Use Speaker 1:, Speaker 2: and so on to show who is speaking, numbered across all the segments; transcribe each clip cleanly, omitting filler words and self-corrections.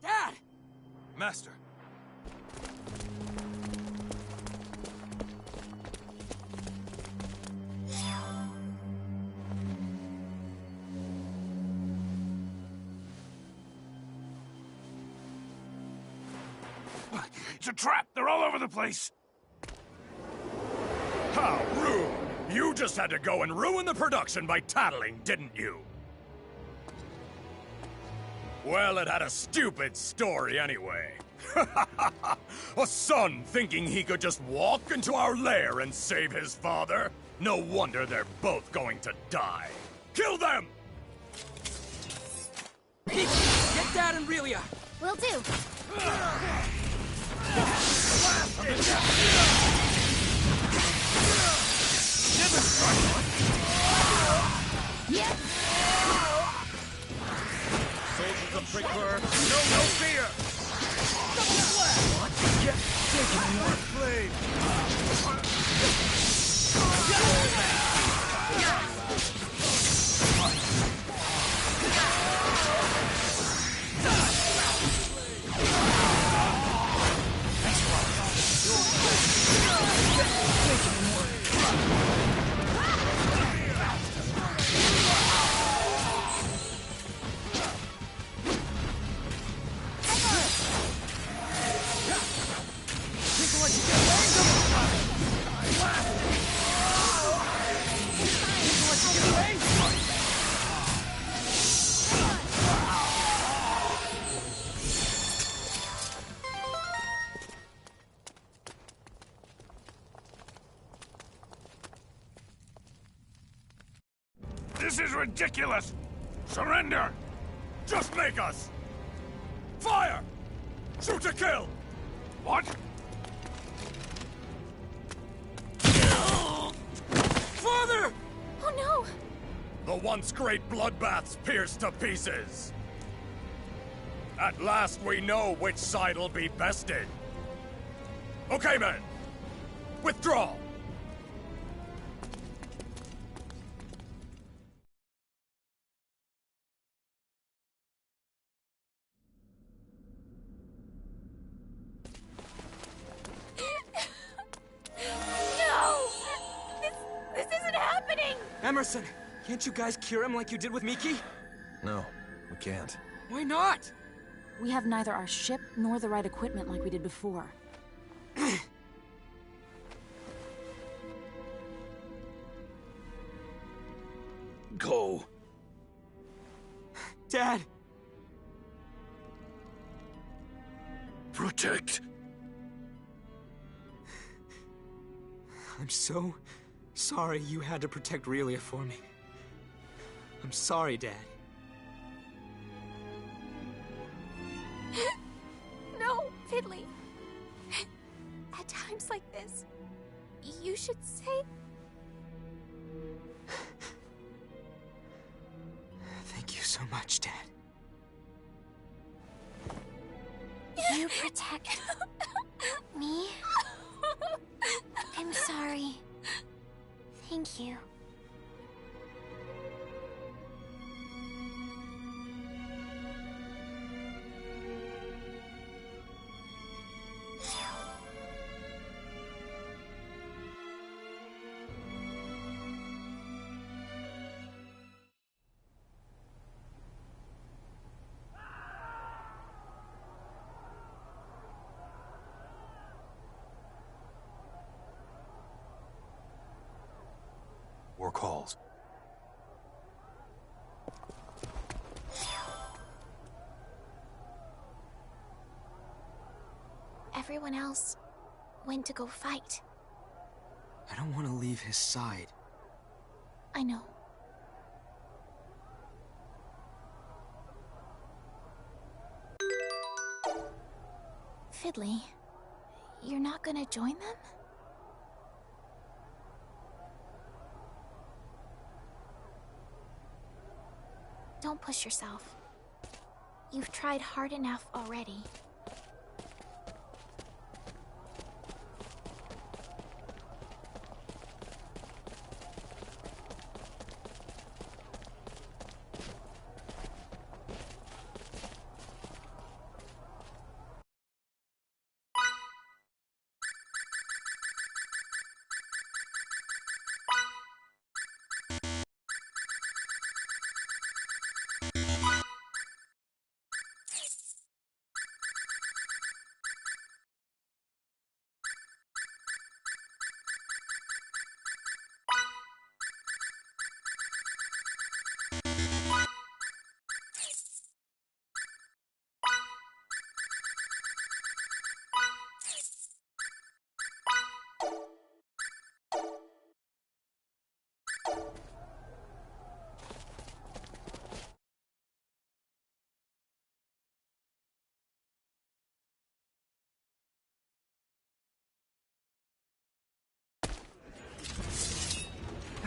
Speaker 1: Dad!
Speaker 2: Master.
Speaker 3: It's a trap! They're all over the place! How rude! You just had to go and ruin the production by tattling, didn't you? Well, it had a stupid story anyway. A son thinking he could just walk into our lair and save his father? No wonder they're both going to die. Kill them!
Speaker 1: Get Dad and Relia!
Speaker 4: Will do. Yep.
Speaker 3: Soldiers of Brickler, no fear!
Speaker 2: Get taken more flame!
Speaker 3: This is ridiculous! Surrender! Just make us! Fire! Shoot to kill! What?
Speaker 1: Father!
Speaker 4: Oh no!
Speaker 3: The once great bloodbaths pierced to pieces! At last we know which side'll be bested! Okay, men! Withdraw!
Speaker 4: No! This isn't happening!
Speaker 1: Emerson, can't you guys cure him like you did with Miki?
Speaker 2: No, we can't.
Speaker 1: Why not?
Speaker 5: We have neither our ship nor the right equipment like we did before.
Speaker 2: Go.
Speaker 1: Dad!
Speaker 2: Protect.
Speaker 1: I'm so sorry you had to protect Relia for me. I'm sorry, Dad.
Speaker 4: No, Fiddly. At times like this, you should say...
Speaker 1: Thank you so much, Dad.
Speaker 4: You protect me? I'm sorry. Thank you.
Speaker 2: War calls.
Speaker 4: Everyone else went to go fight.
Speaker 1: I don't want to leave his side.
Speaker 4: I know. Fiddly, you're not gonna join them? Don't push yourself. You've tried hard enough already.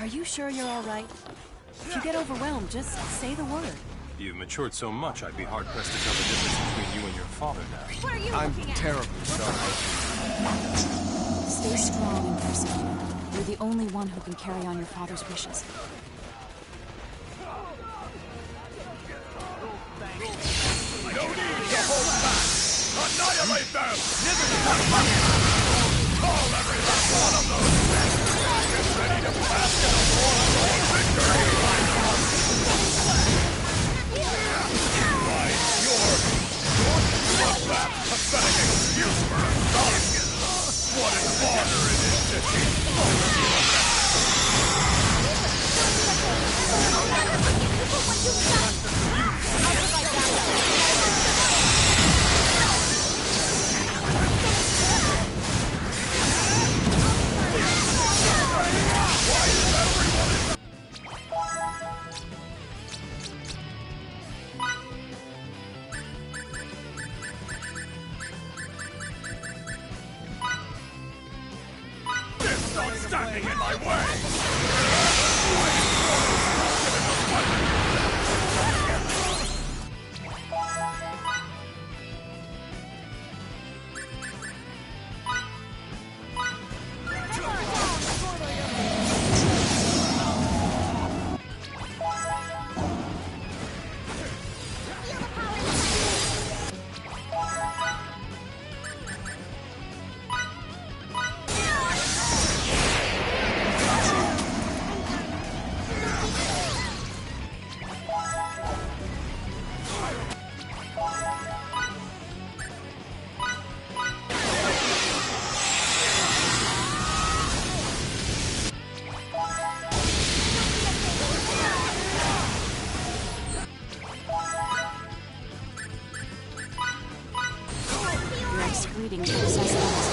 Speaker 5: Are you sure you're all right? If you get overwhelmed, just say the word.
Speaker 2: You've matured so much, I'd be hard-pressed to tell the difference between you and your father now.
Speaker 4: What are you
Speaker 2: I'm
Speaker 4: looking at?
Speaker 2: terribly sorry.
Speaker 5: Stay strong and persecutor. You're the only one who can carry on your father's wishes.
Speaker 3: No need to hold back! Annihilate them! Call every last one of those men! Get ready to bask in the warmth of victory! Right, what's that pathetic excuse for a son? What an honor it is to teach Stop standing in my way!
Speaker 5: You're excreting the possessiveness.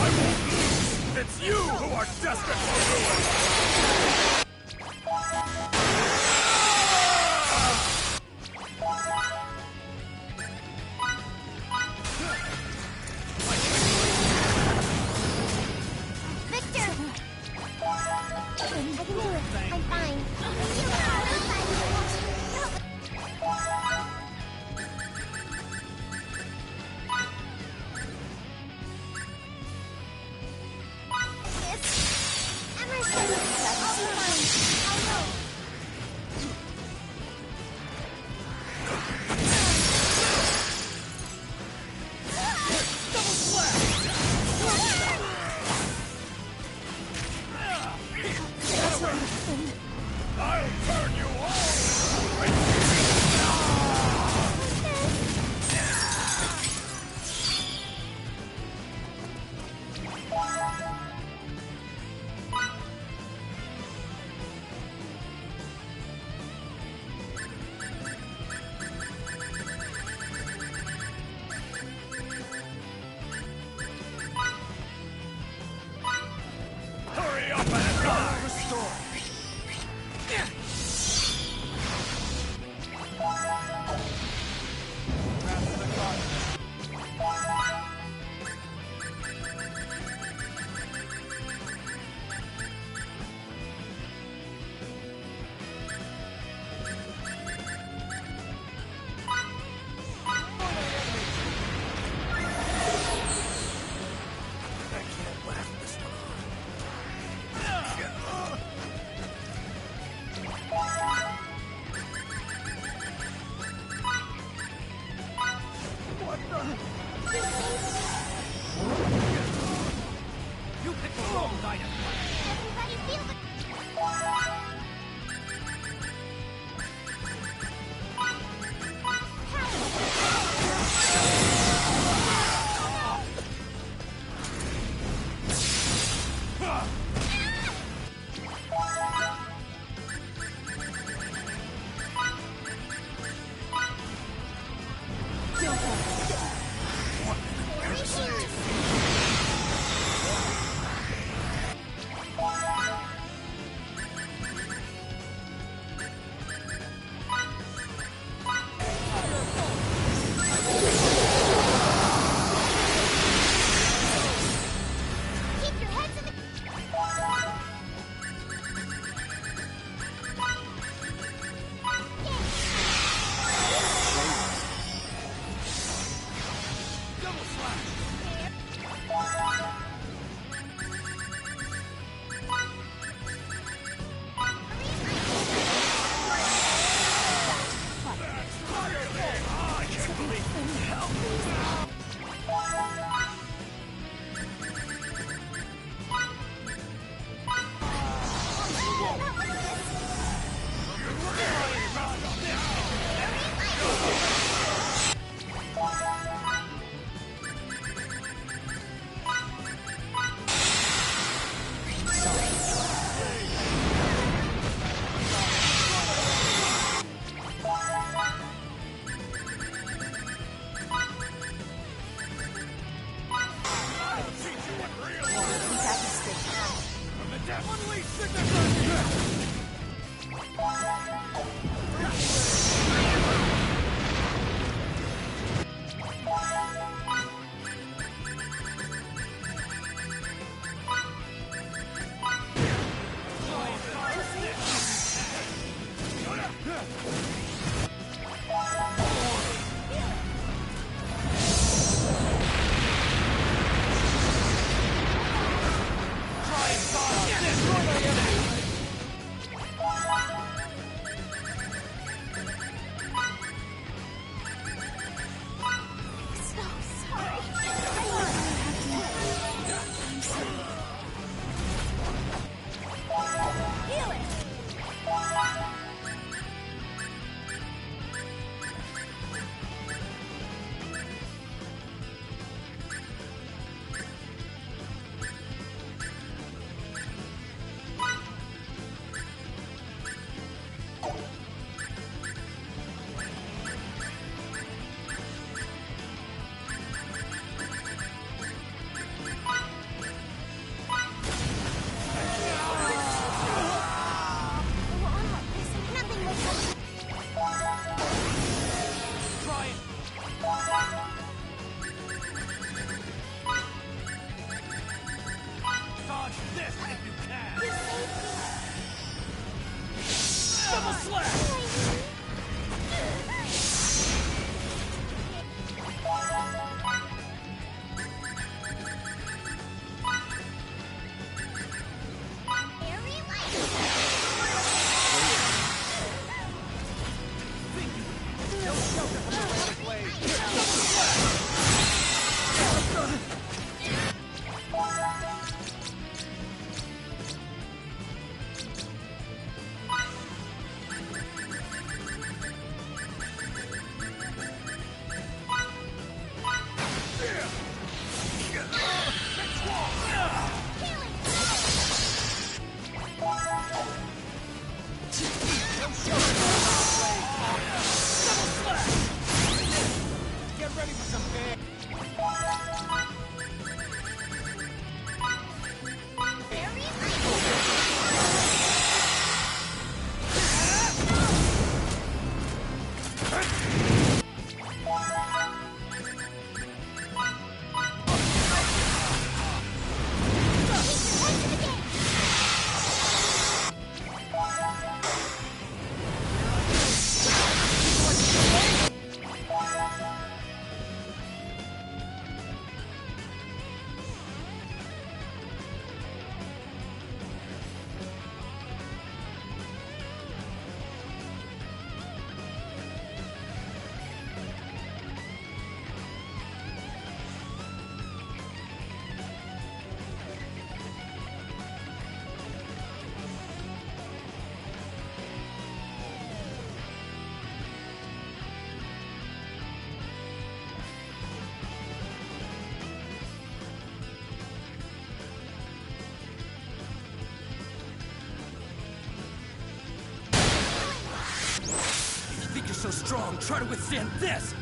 Speaker 3: I won't lose! It's you who are destined for ruin!
Speaker 4: Victor! I can do it. I'm fine. Emerson! I'll be fine. I know.
Speaker 3: I'll turn you all! Hurry up and die! I can't laugh this one What the? You picked the wrong item!
Speaker 4: Everybody feel the...
Speaker 6: so strong, try to withstand this!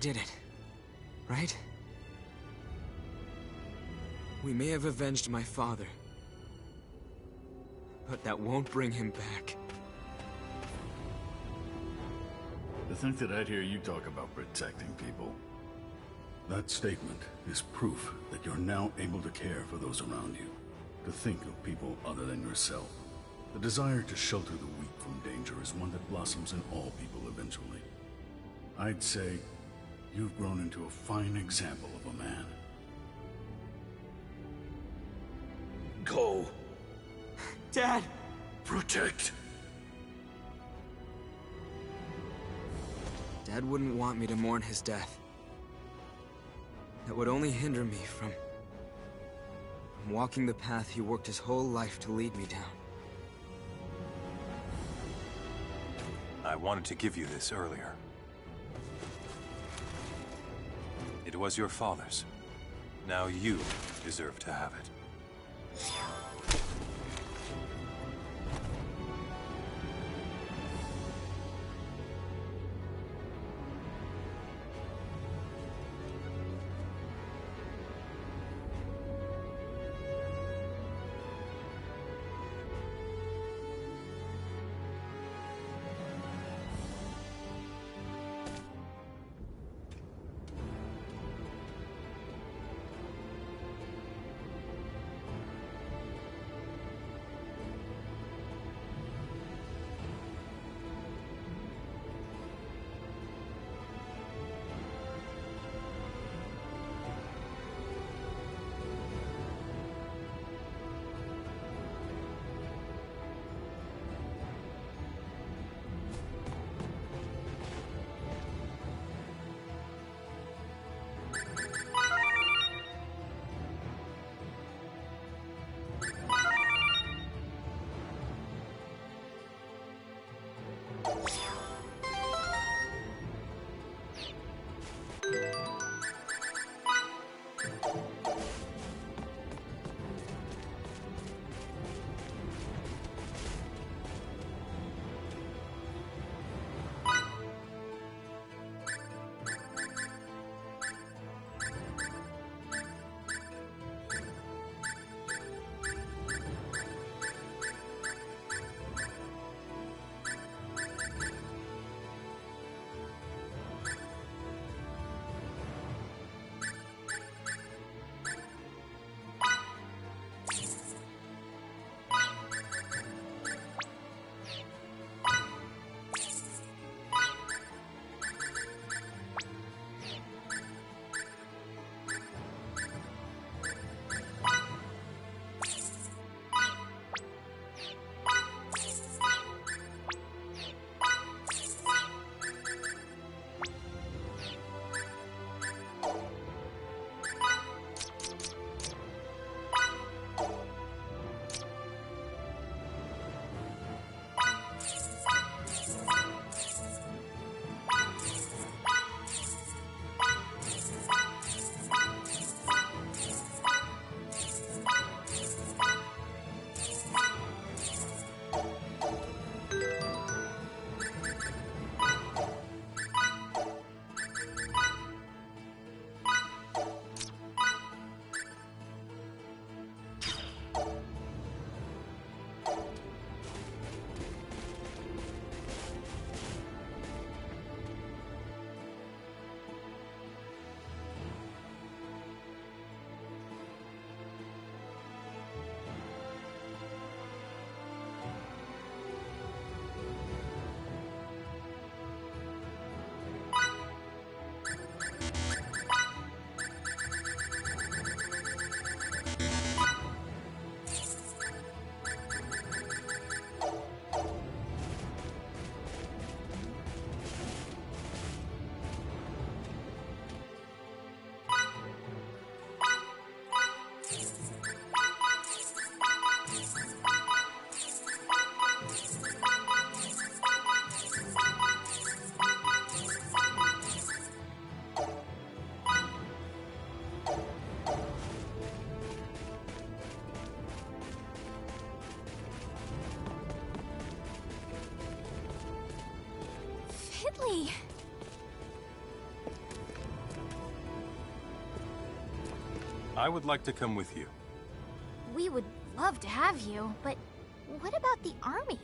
Speaker 1: did it. Right? We may have avenged my father, but that won't bring him back.
Speaker 7: To think that I'd hear you talk about protecting people.
Speaker 8: That statement is proof that you're now able to care for those around you, to think of people other than yourself. The desire to shelter the weak from danger is one that blossoms in all people eventually. I'd say you've grown into a fine example of a man.
Speaker 7: Go.
Speaker 1: Dad!
Speaker 7: Protect.
Speaker 1: Dad wouldn't want me to mourn his death. That would only hinder me from walking the path he worked his whole life to lead me down.
Speaker 2: I wanted to give you this earlier. It was your father's. Now you deserve to have it.
Speaker 4: Fiddly!
Speaker 2: I would like to come with you.
Speaker 4: We would love to have you, but what about the army?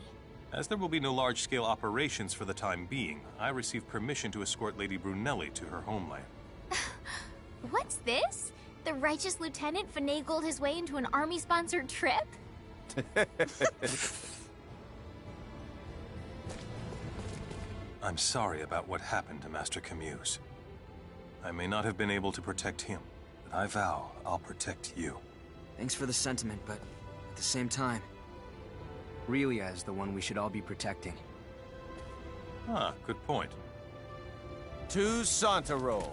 Speaker 2: As there will be no large-scale operations for the time being, I received permission to escort Lady Brunelli to her homeland.
Speaker 4: What's this? The righteous lieutenant finagled his way into an army-sponsored trip?
Speaker 2: I'm sorry about what happened to Master Camus. I may not have been able to protect him, but I vow I'll protect you.
Speaker 9: Thanks for the sentiment, but at the same time, Relia is the one we should all be protecting.
Speaker 2: Ah, good point.
Speaker 6: To Santaro.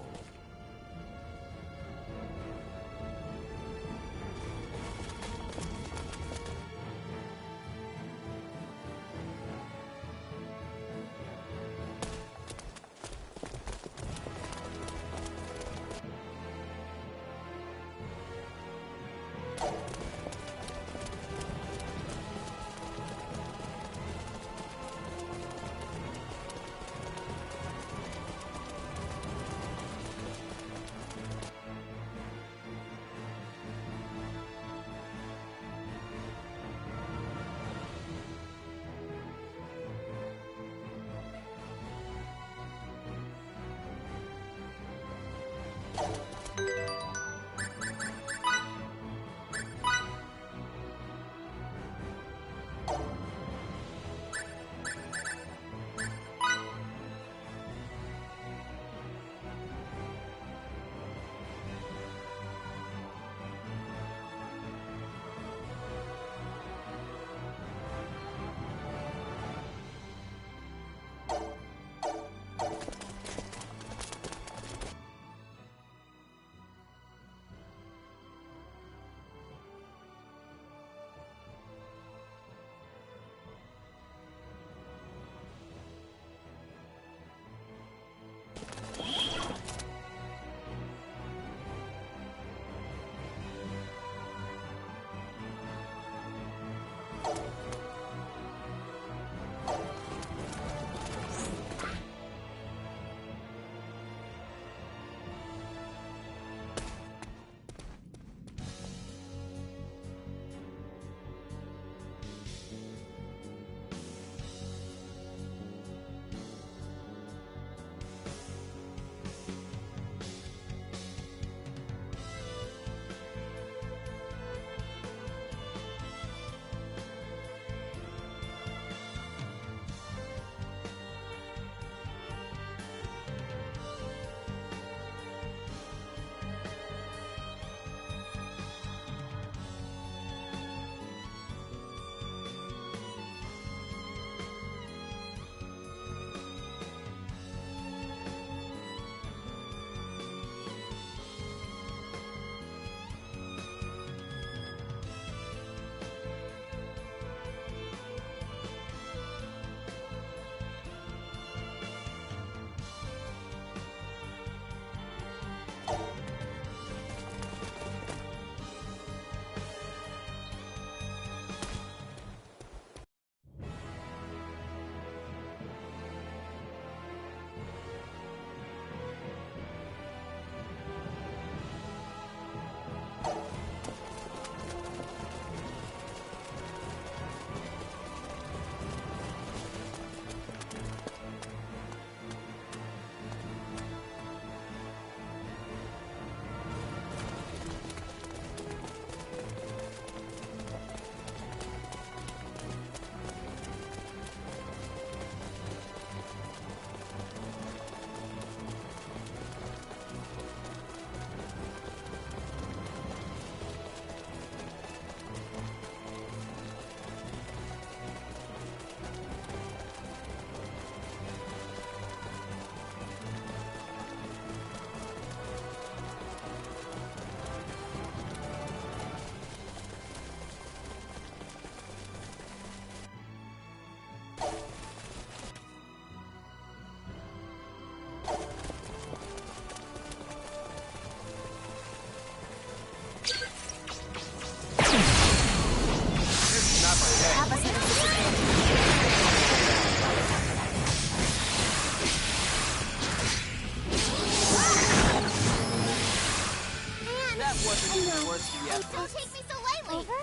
Speaker 4: I know.
Speaker 9: Worth the effort.
Speaker 4: Don't take me so lightly. Over?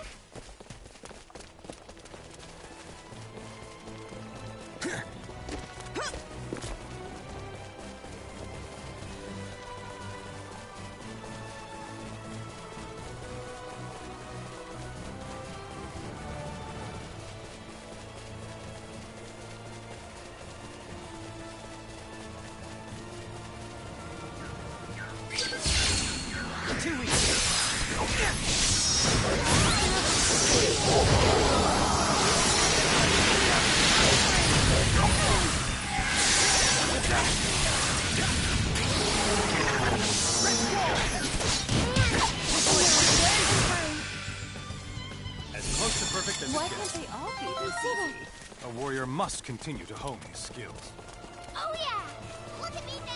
Speaker 5: Why can't they all be this easy?
Speaker 2: A warrior must continue to hone his skills.
Speaker 4: Oh yeah! Look at me now!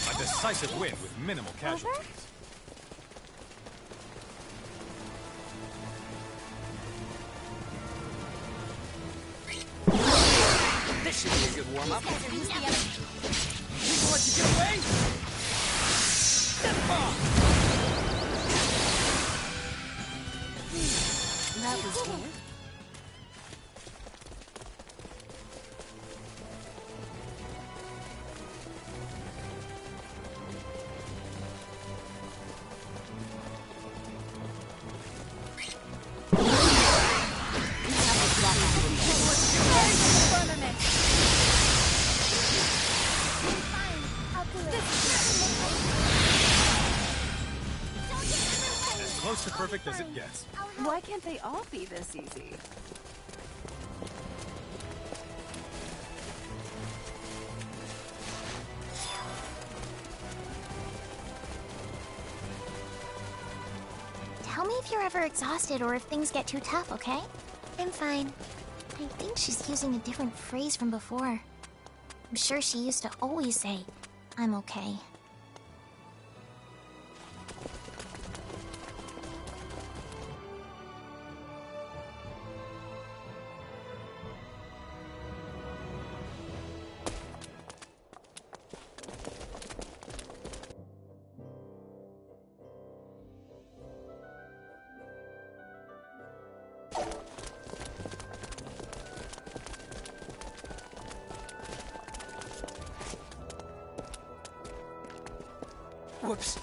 Speaker 2: A decisive win with minimal casualties.
Speaker 9: This should be a good warm-up.
Speaker 4: These guys are used to the
Speaker 9: People let you get away?
Speaker 5: That was good.
Speaker 2: As close to perfect as it gets.
Speaker 5: Why can't they all be this easy?
Speaker 4: Tell me if you're ever exhausted or if things get too tough, okay? I'm fine. I think she's using a different phrase from before. I'm sure she used to always say, I'm okay.
Speaker 9: Whoops.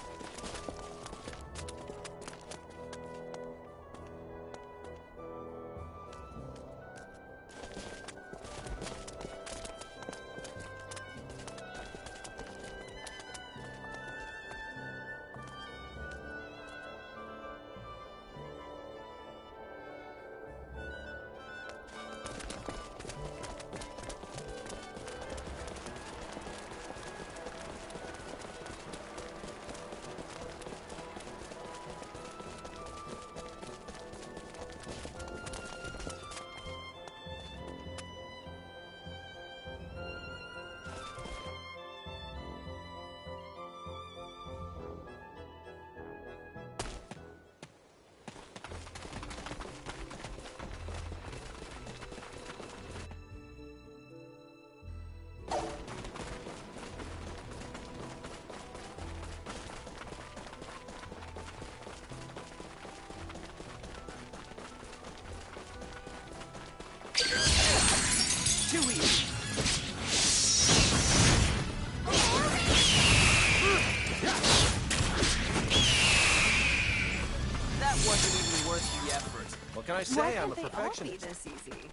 Speaker 6: can I say? I'm a perfectionist.
Speaker 5: This easy?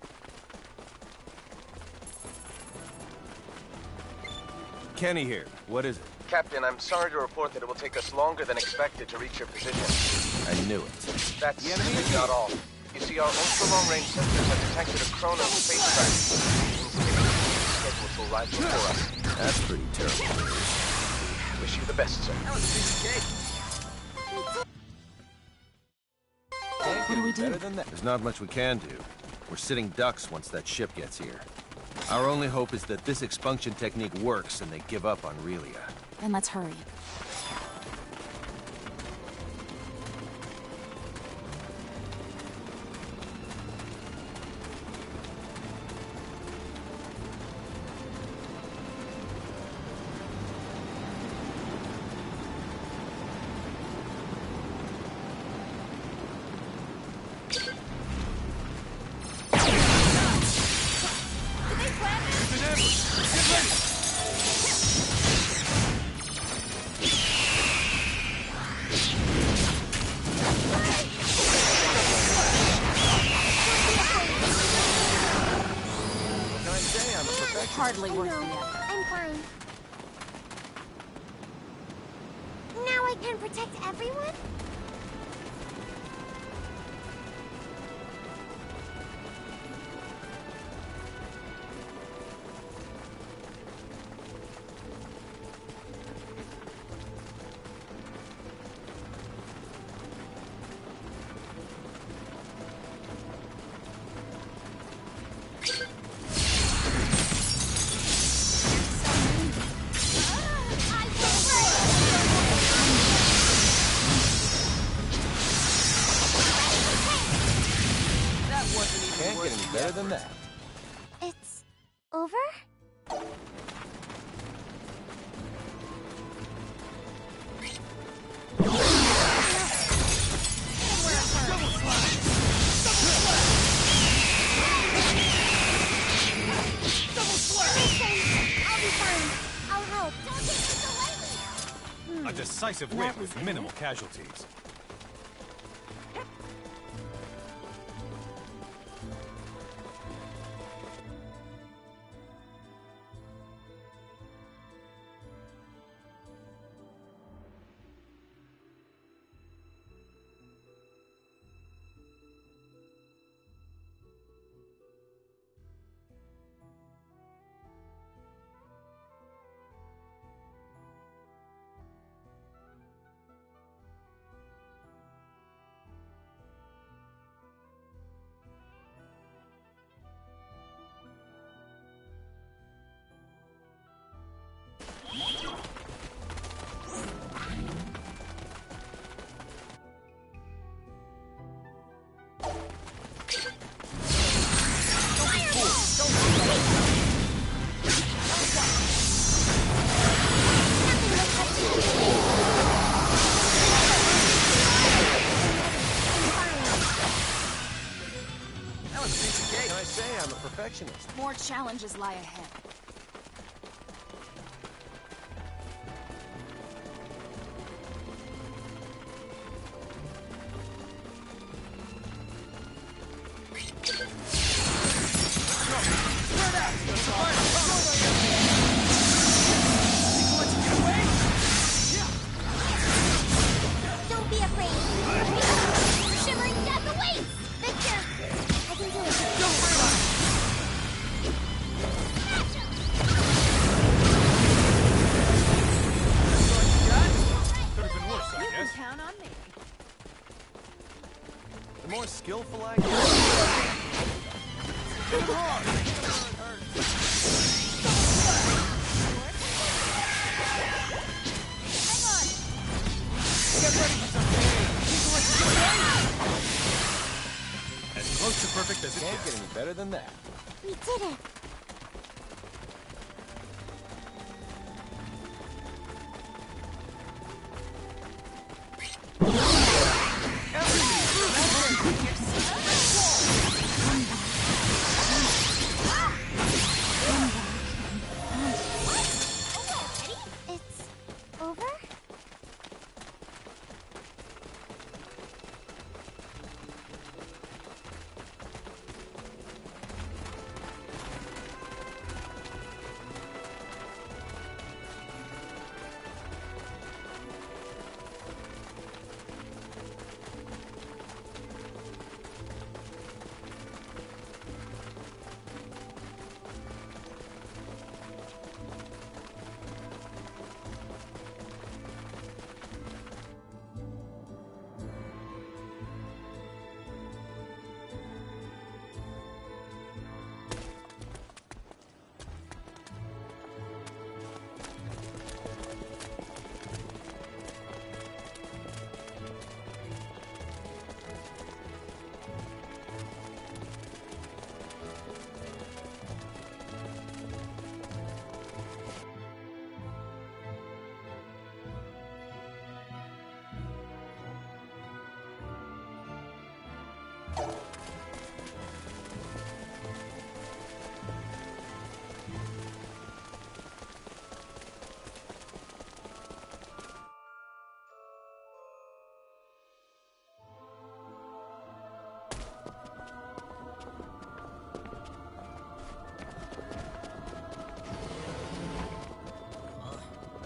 Speaker 6: Kenny here. What is it?
Speaker 10: Captain, I'm sorry to report that it will take us longer than expected to reach your position.
Speaker 6: I knew it.
Speaker 10: That's not all. You see, our ultra-long-range sensors have detected a Chrono spacecraft. Schedules will rise before us.
Speaker 6: That's pretty terrible.
Speaker 10: Wish you the best, sir.
Speaker 9: That was a piece of cake.
Speaker 6: What do we do? Better than that. There's not much we can do. We're sitting ducks once that ship gets here. Our only hope is that this expunction technique works and they give up on Relia.
Speaker 5: Then let's hurry. Hardly worth the effort.
Speaker 4: I'm fine. Now I can protect everyone?
Speaker 6: Can't get any better than that.
Speaker 4: It's over?
Speaker 2: A decisive win with minimal casualties.
Speaker 6: Can I say I'm a perfectionist?
Speaker 5: More challenges lie ahead.
Speaker 4: Don't be afraid. Shimmering death awaits! Victor! I can do it. Don't worry about it.
Speaker 2: Could have been worse, I
Speaker 5: You can
Speaker 2: guess.
Speaker 5: count on me.
Speaker 6: The more skillful I get.
Speaker 2: As close to perfect as it
Speaker 6: Can't
Speaker 2: gets.
Speaker 6: get any better than that.
Speaker 4: We did it. It's over?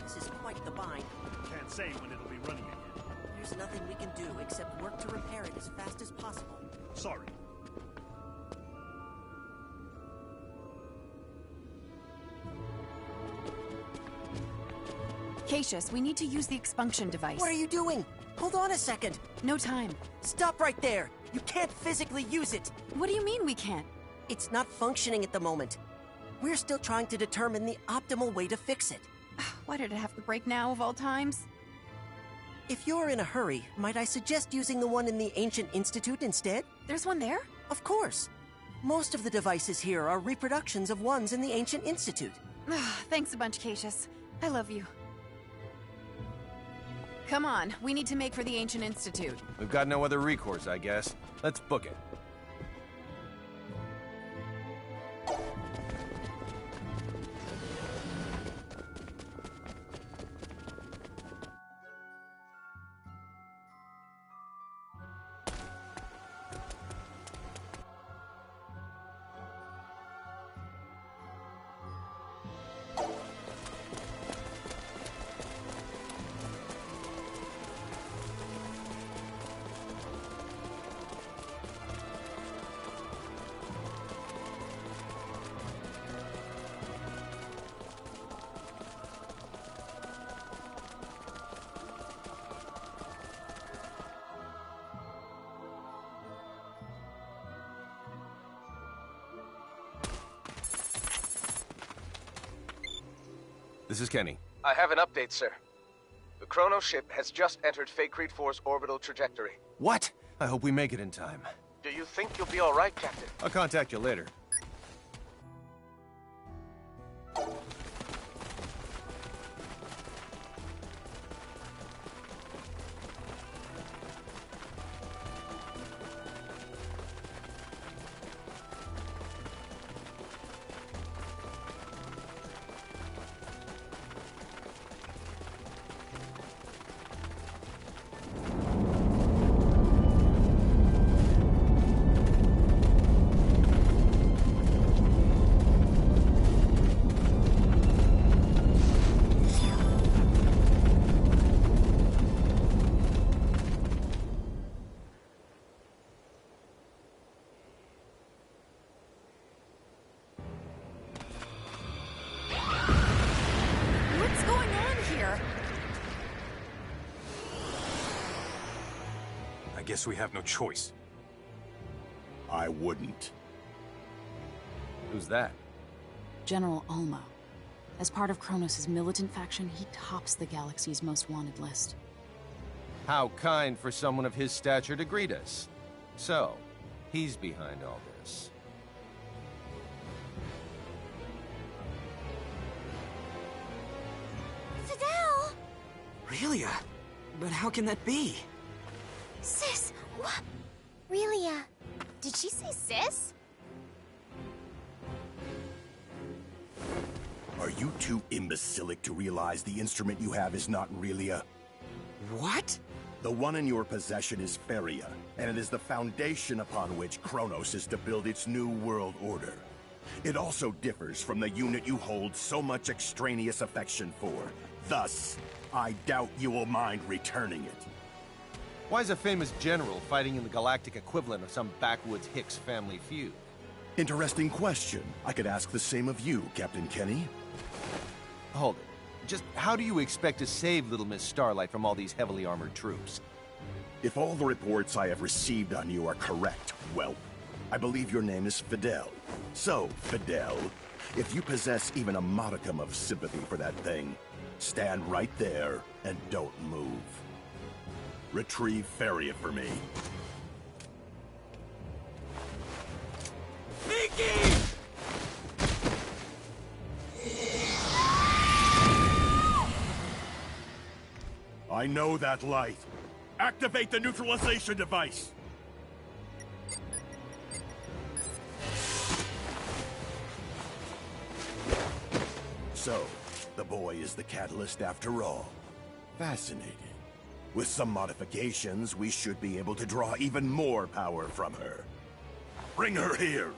Speaker 11: This is quite the bind.
Speaker 12: Can't say when it'll be running again.
Speaker 11: There's nothing we can do except work to repair it as fast as possible.
Speaker 12: Sorry.
Speaker 5: Cassius, we need to use the expunction device.
Speaker 11: What are you doing? Hold on a second.
Speaker 5: No time.
Speaker 11: Stop right there. You can't physically use it.
Speaker 5: What do you mean we can't?
Speaker 11: It's not functioning at the moment. We're still trying to determine the optimal way to fix it.
Speaker 5: Why did it have to break now of all times?
Speaker 11: If you're in a hurry, might I suggest using the one in the Ancient Institute instead?
Speaker 5: There's one there?
Speaker 11: Of course. Most of the devices here are reproductions of ones in the Ancient Institute.
Speaker 5: Thanks a bunch, Cassius. I love you. Come on, we need to make for the Ancient Institute.
Speaker 6: We've got no other recourse, I guess. Let's book it. This is Kenny.
Speaker 10: I have an update, sir. The Chrono ship has just entered Fakecrete 4's orbital trajectory.
Speaker 6: What? I hope we make it in time.
Speaker 10: Do you think you'll be all right, Captain?
Speaker 6: I'll contact you later.
Speaker 5: What's going on here?
Speaker 2: I guess we have no choice.
Speaker 13: I wouldn't.
Speaker 6: Who's that?
Speaker 5: General Alma. As part of Kronos' militant faction, he tops the galaxy's most wanted list.
Speaker 6: How kind for someone of his stature to greet us. So, he's behind all this.
Speaker 4: Fidel!
Speaker 9: Relia? But how can that be?
Speaker 4: Sis, what? Relia. Did she say sis?
Speaker 13: Are you too imbecilic to realize the instrument you have is not Relia?
Speaker 9: What?
Speaker 13: The one in your possession is Feria, and it is the foundation upon which Kronos is to build its new world order. It also differs from the unit you hold so much extraneous affection for. Thus, I doubt you will mind returning it.
Speaker 6: Why is a famous general fighting in the galactic equivalent of some backwoods Hicks family feud?
Speaker 13: Interesting question. I could ask the same of you, Captain Kenny.
Speaker 6: Hold it. Just how do you expect to save Little Miss Starlight from all these heavily armored troops?
Speaker 13: If all the reports I have received on you are correct, well, I believe your name is Fidel. So, Fidel, if you possess even a modicum of sympathy for that thing, stand right there and don't move. Retrieve Feria for me.
Speaker 9: Mickey!
Speaker 13: I know that light. Activate the neutralization device. So, the boy is the catalyst after all. Fascinating. With some modifications, we should be able to draw even more power from her. Bring her here!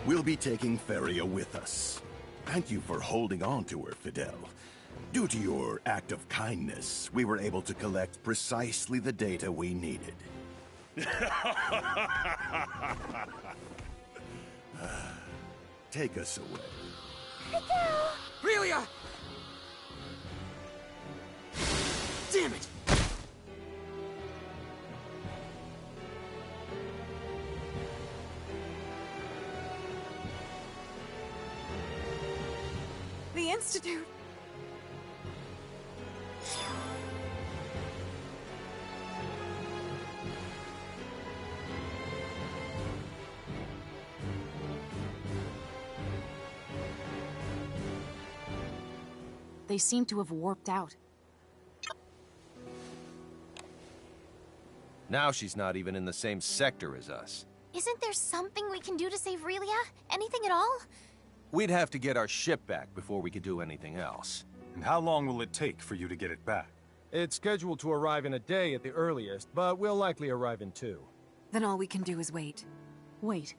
Speaker 13: We'll be taking Feria with us. Thank you for holding on to her, Fidel. Due to your act of kindness, we were able to collect precisely the data we needed. Take us away.
Speaker 1: Relia! Damn it!
Speaker 5: The Institute! They seem to have warped out.
Speaker 6: Now she's not even in the same sector as us.
Speaker 4: Isn't there something we can do to save Relia? Anything at all?
Speaker 6: We'd have to get our ship back before we could do anything else.
Speaker 2: And how long will it take for you to get it back?
Speaker 14: It's scheduled to arrive in a day at the earliest, but we'll likely arrive in 2.
Speaker 5: Then all we can do is wait. Wait.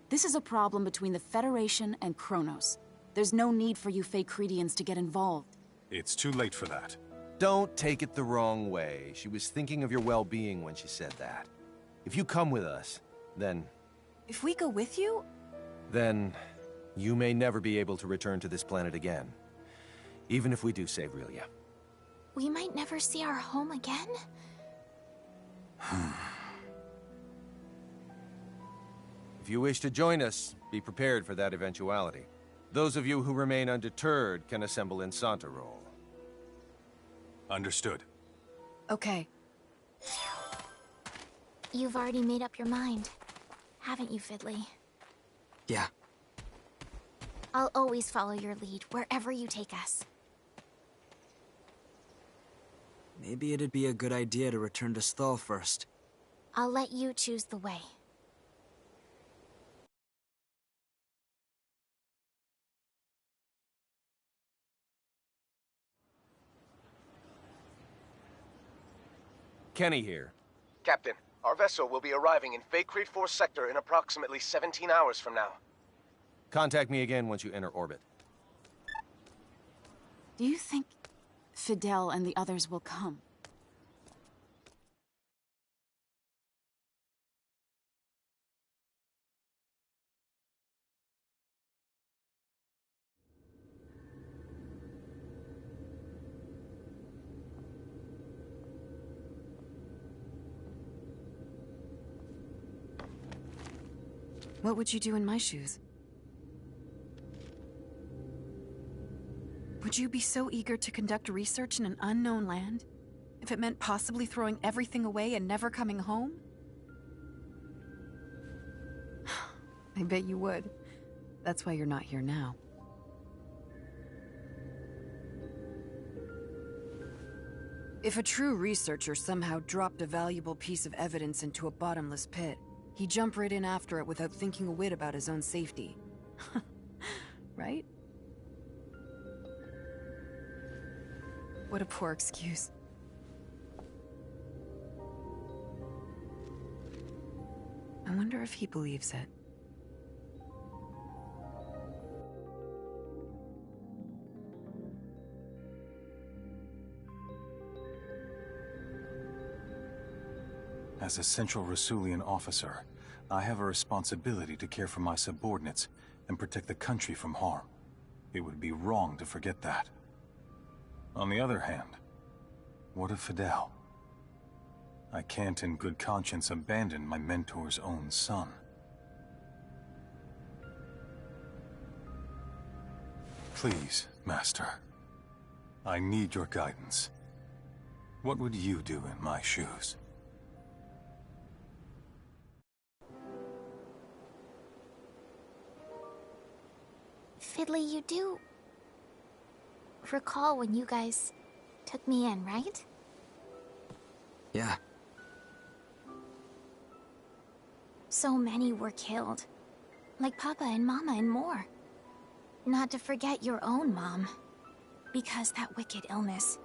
Speaker 5: This is a problem between the Federation and Kronos. There's no need for you Fakredians to get involved.
Speaker 2: It's too late for that.
Speaker 6: Don't take it the wrong way. She was thinking of your well-being when she said that. If you come with us, then...
Speaker 5: If we go with you?
Speaker 6: Then you may never be able to return to this planet again. Even if we do save Relia.
Speaker 4: We might never see our home again?
Speaker 6: If you wish to join us, be prepared for that eventuality. Those of you who remain undeterred can assemble in Santa Roll.
Speaker 2: Understood.
Speaker 5: Okay.
Speaker 4: You've already made up your mind, haven't you, Fiddly?
Speaker 9: Yeah.
Speaker 4: I'll always follow your lead, wherever you take us.
Speaker 9: Maybe it'd be a good idea to return to Sthal first.
Speaker 4: I'll let you choose the way.
Speaker 6: Kenny here.
Speaker 10: Captain, our vessel will be arriving in Fakrid 4 sector in approximately 17 hours from now.
Speaker 6: Contact me again once you enter orbit.
Speaker 5: Do you think Fidel and the others will come? What would you do in my shoes? Would you be so eager to conduct research in an unknown land? If it meant possibly throwing everything away and never coming home? I bet you would. That's why you're not here now. If a true researcher somehow dropped a valuable piece of evidence into a bottomless pit, he'd jump right in after it without thinking a whit about his own safety. Right? What a poor excuse. I wonder if he believes it.
Speaker 2: As a Central Rasulian officer, I have a responsibility to care for my subordinates and protect the country from harm. It would be wrong to forget that. On the other hand, what of Fidel? I can't in good conscience abandon my mentor's own son. Please, Master. I need your guidance. What would you do in my shoes?
Speaker 4: Fiddly, you do recall when you guys took me in, right?
Speaker 9: Yeah.
Speaker 4: So many were killed. Like Papa and Mama and more. Not to forget your own mom. Because that wicked illness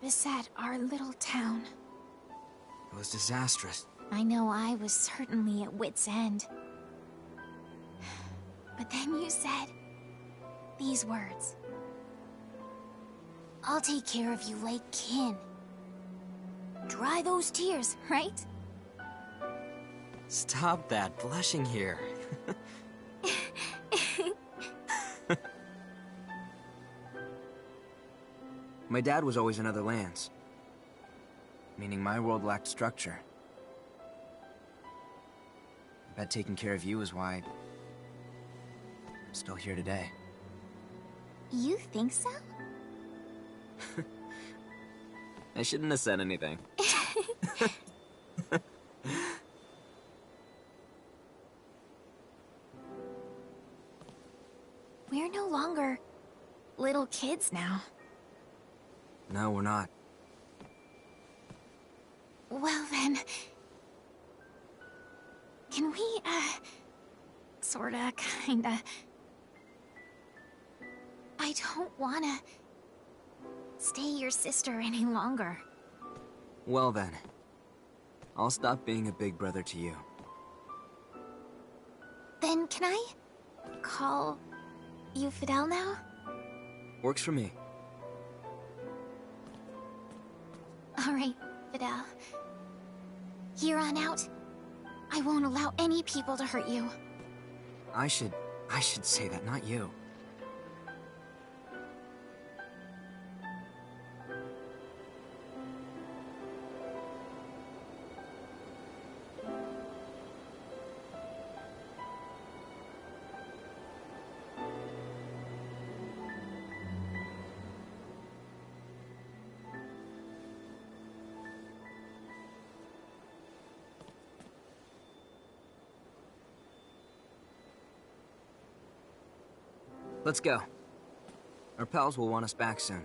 Speaker 4: beset our little town.
Speaker 9: It was disastrous.
Speaker 4: I know I was certainly at wit's end. But then you said these words. I'll take care of you like kin. Dry those tears, right?
Speaker 9: Stop that, blushing here. My dad was always in other lands. Meaning my world lacked structure. I bet taking care of you is why I'm still here today.
Speaker 4: You think so?
Speaker 9: I shouldn't have said anything.
Speaker 4: We're no longer little kids now.
Speaker 9: No, we're not.
Speaker 4: Well then... Can we, sorta, kinda... I don't wanna... stay your sister any longer.
Speaker 9: Well then. I'll stop being a big brother to you.
Speaker 4: Then can I... call... you Fidel now?
Speaker 9: Works for me.
Speaker 4: Alright, Fidel. Here on out, I won't allow any people to hurt you.
Speaker 9: I should say that, not you. Let's go. Our pals will want us back soon.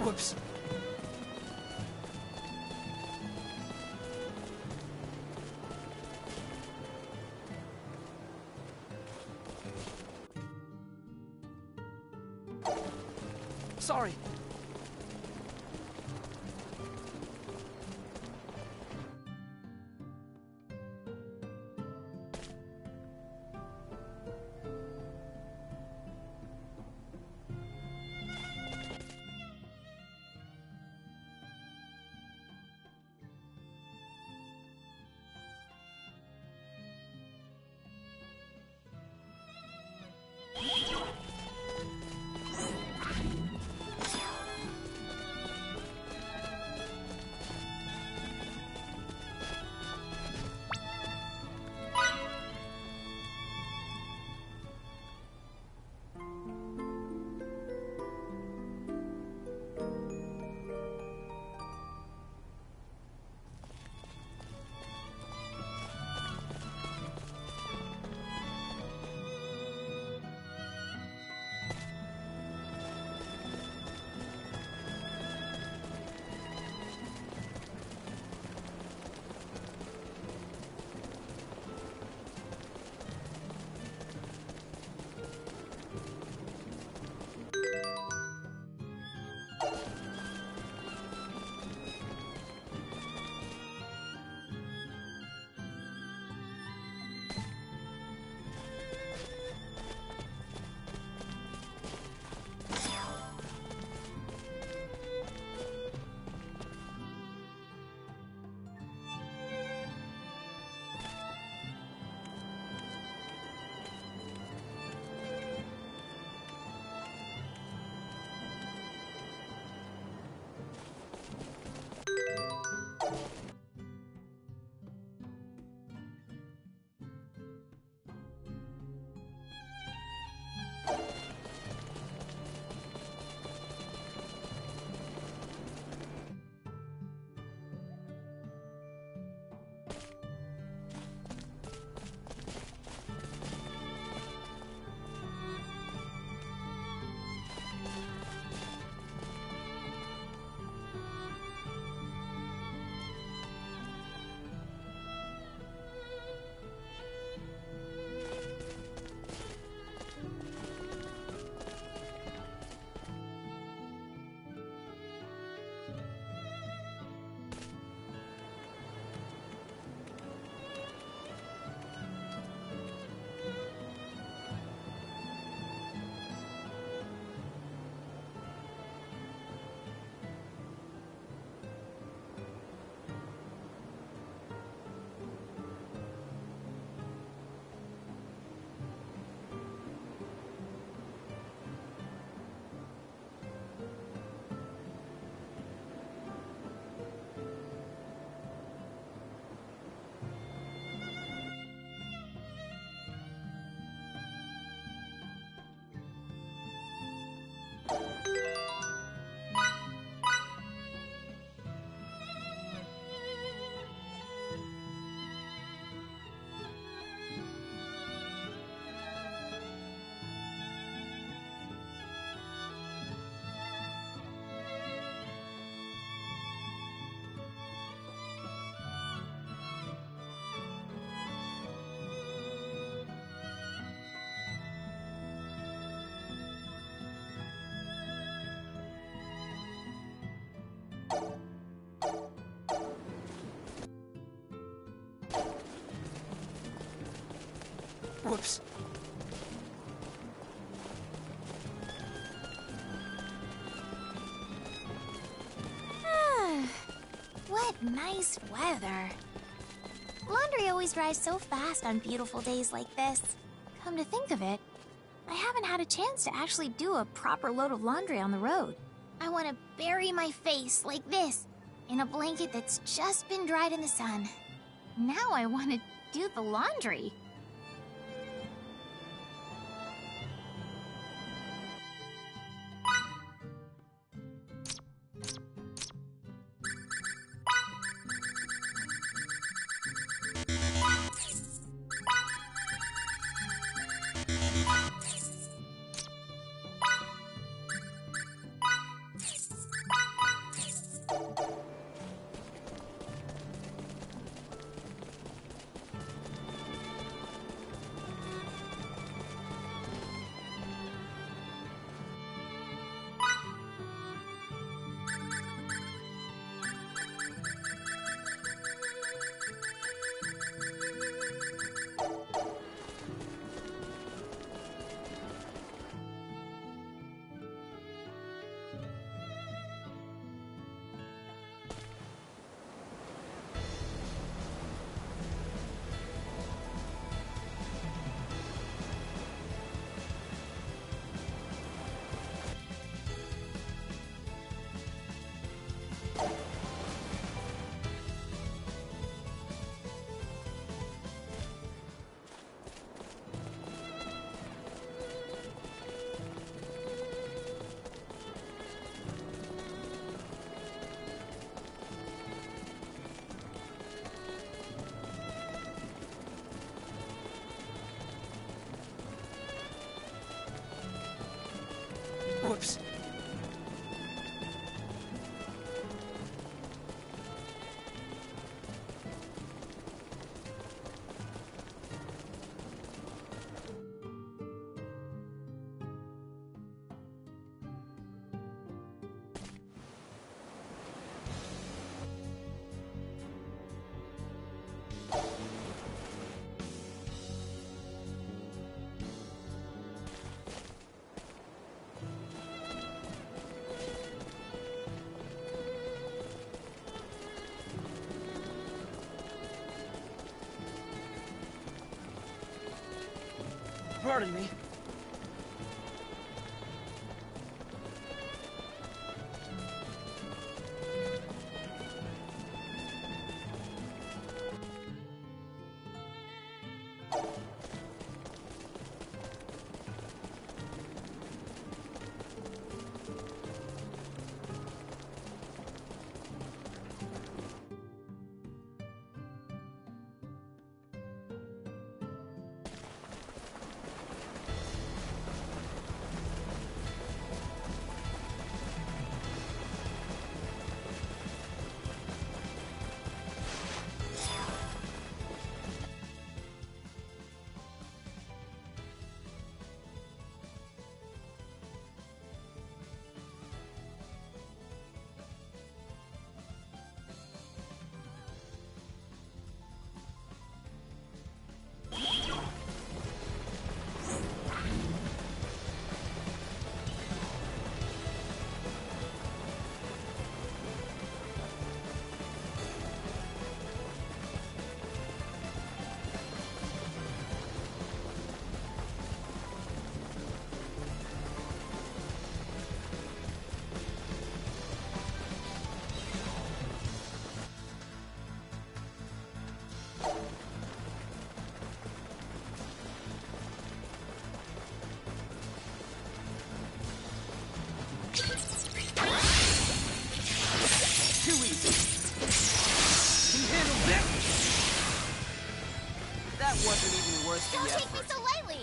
Speaker 1: Whoops. Sorry. Whoops.
Speaker 4: What nice weather. Laundry always dries so fast on beautiful days like this. Come to think of it, I haven't had a chance to actually do a proper load of laundry on the road. I want to bury my face like this, in a blanket that's just been dried in the sun. Now I want to do the laundry.
Speaker 9: Whoops. Pardon me. Wasn't even worth the effort.
Speaker 4: Don't take me so lightly!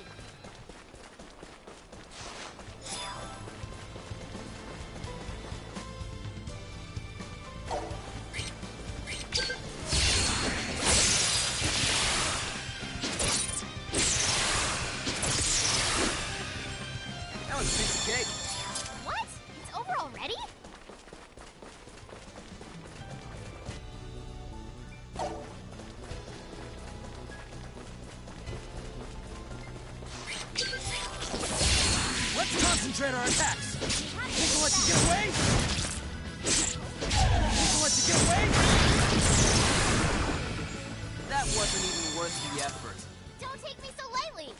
Speaker 9: That was a piece of cake.
Speaker 4: What? It's over already?
Speaker 9: Concentrate our attacks! Think we'll let you get away? Think we'll let you get away? That wasn't even worth the effort.
Speaker 4: Don't take me so lightly!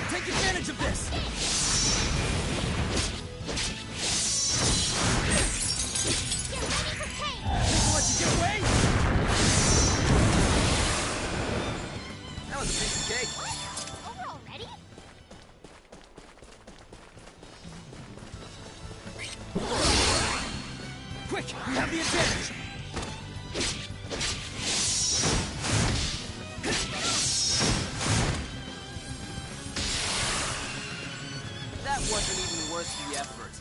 Speaker 9: Take advantage of this!
Speaker 4: Get ready for pain!
Speaker 9: Think we'll let you get away? That was a piece of cake.
Speaker 4: What? It's over already?
Speaker 9: Quick! You have the advantage! That wasn't even worth the effort.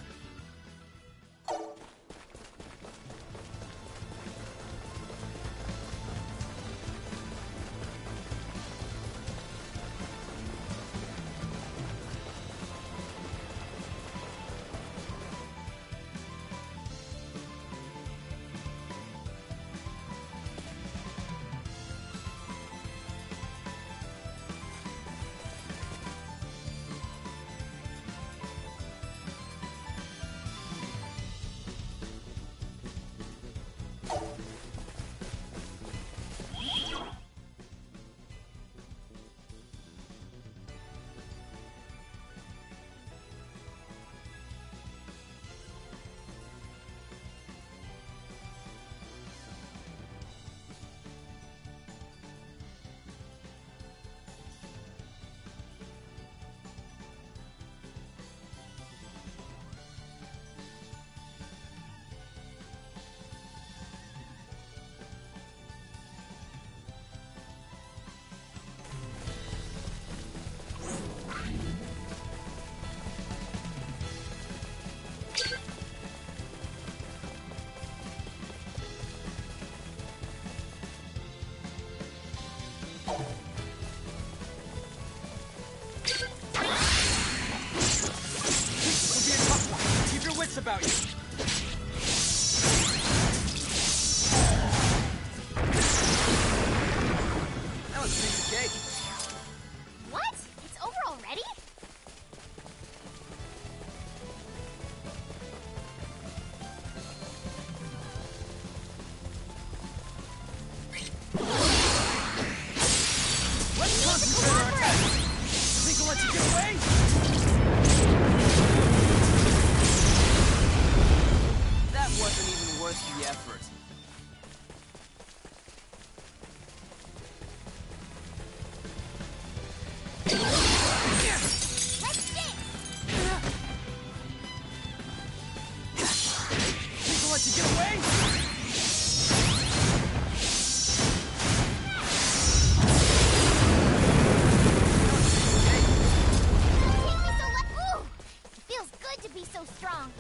Speaker 4: along.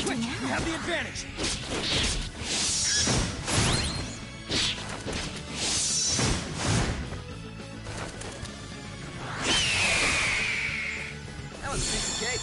Speaker 3: Quick, you have the advantage.
Speaker 9: That was a piece of cake.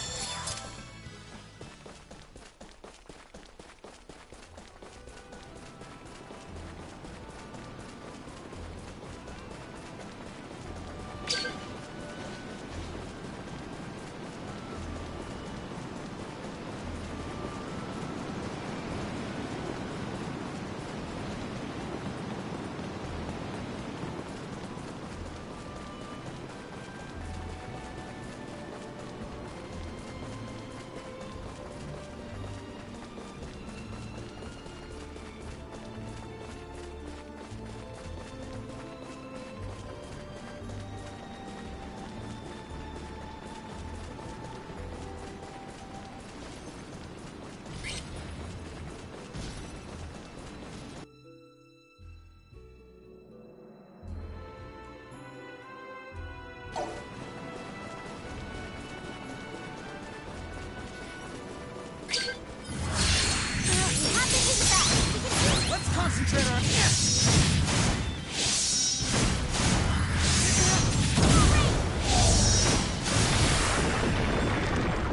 Speaker 3: Let's concentrate on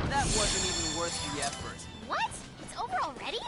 Speaker 9: That wasn't even worth the effort.
Speaker 4: What? It's over already?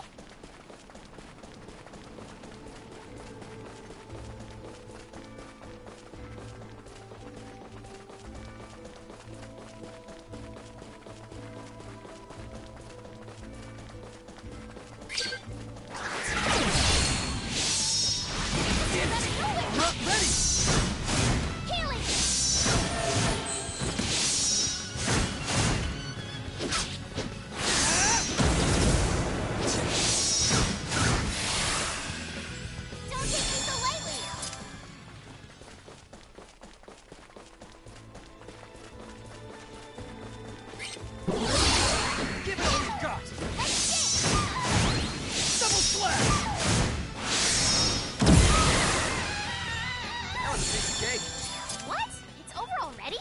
Speaker 4: What? It's over already?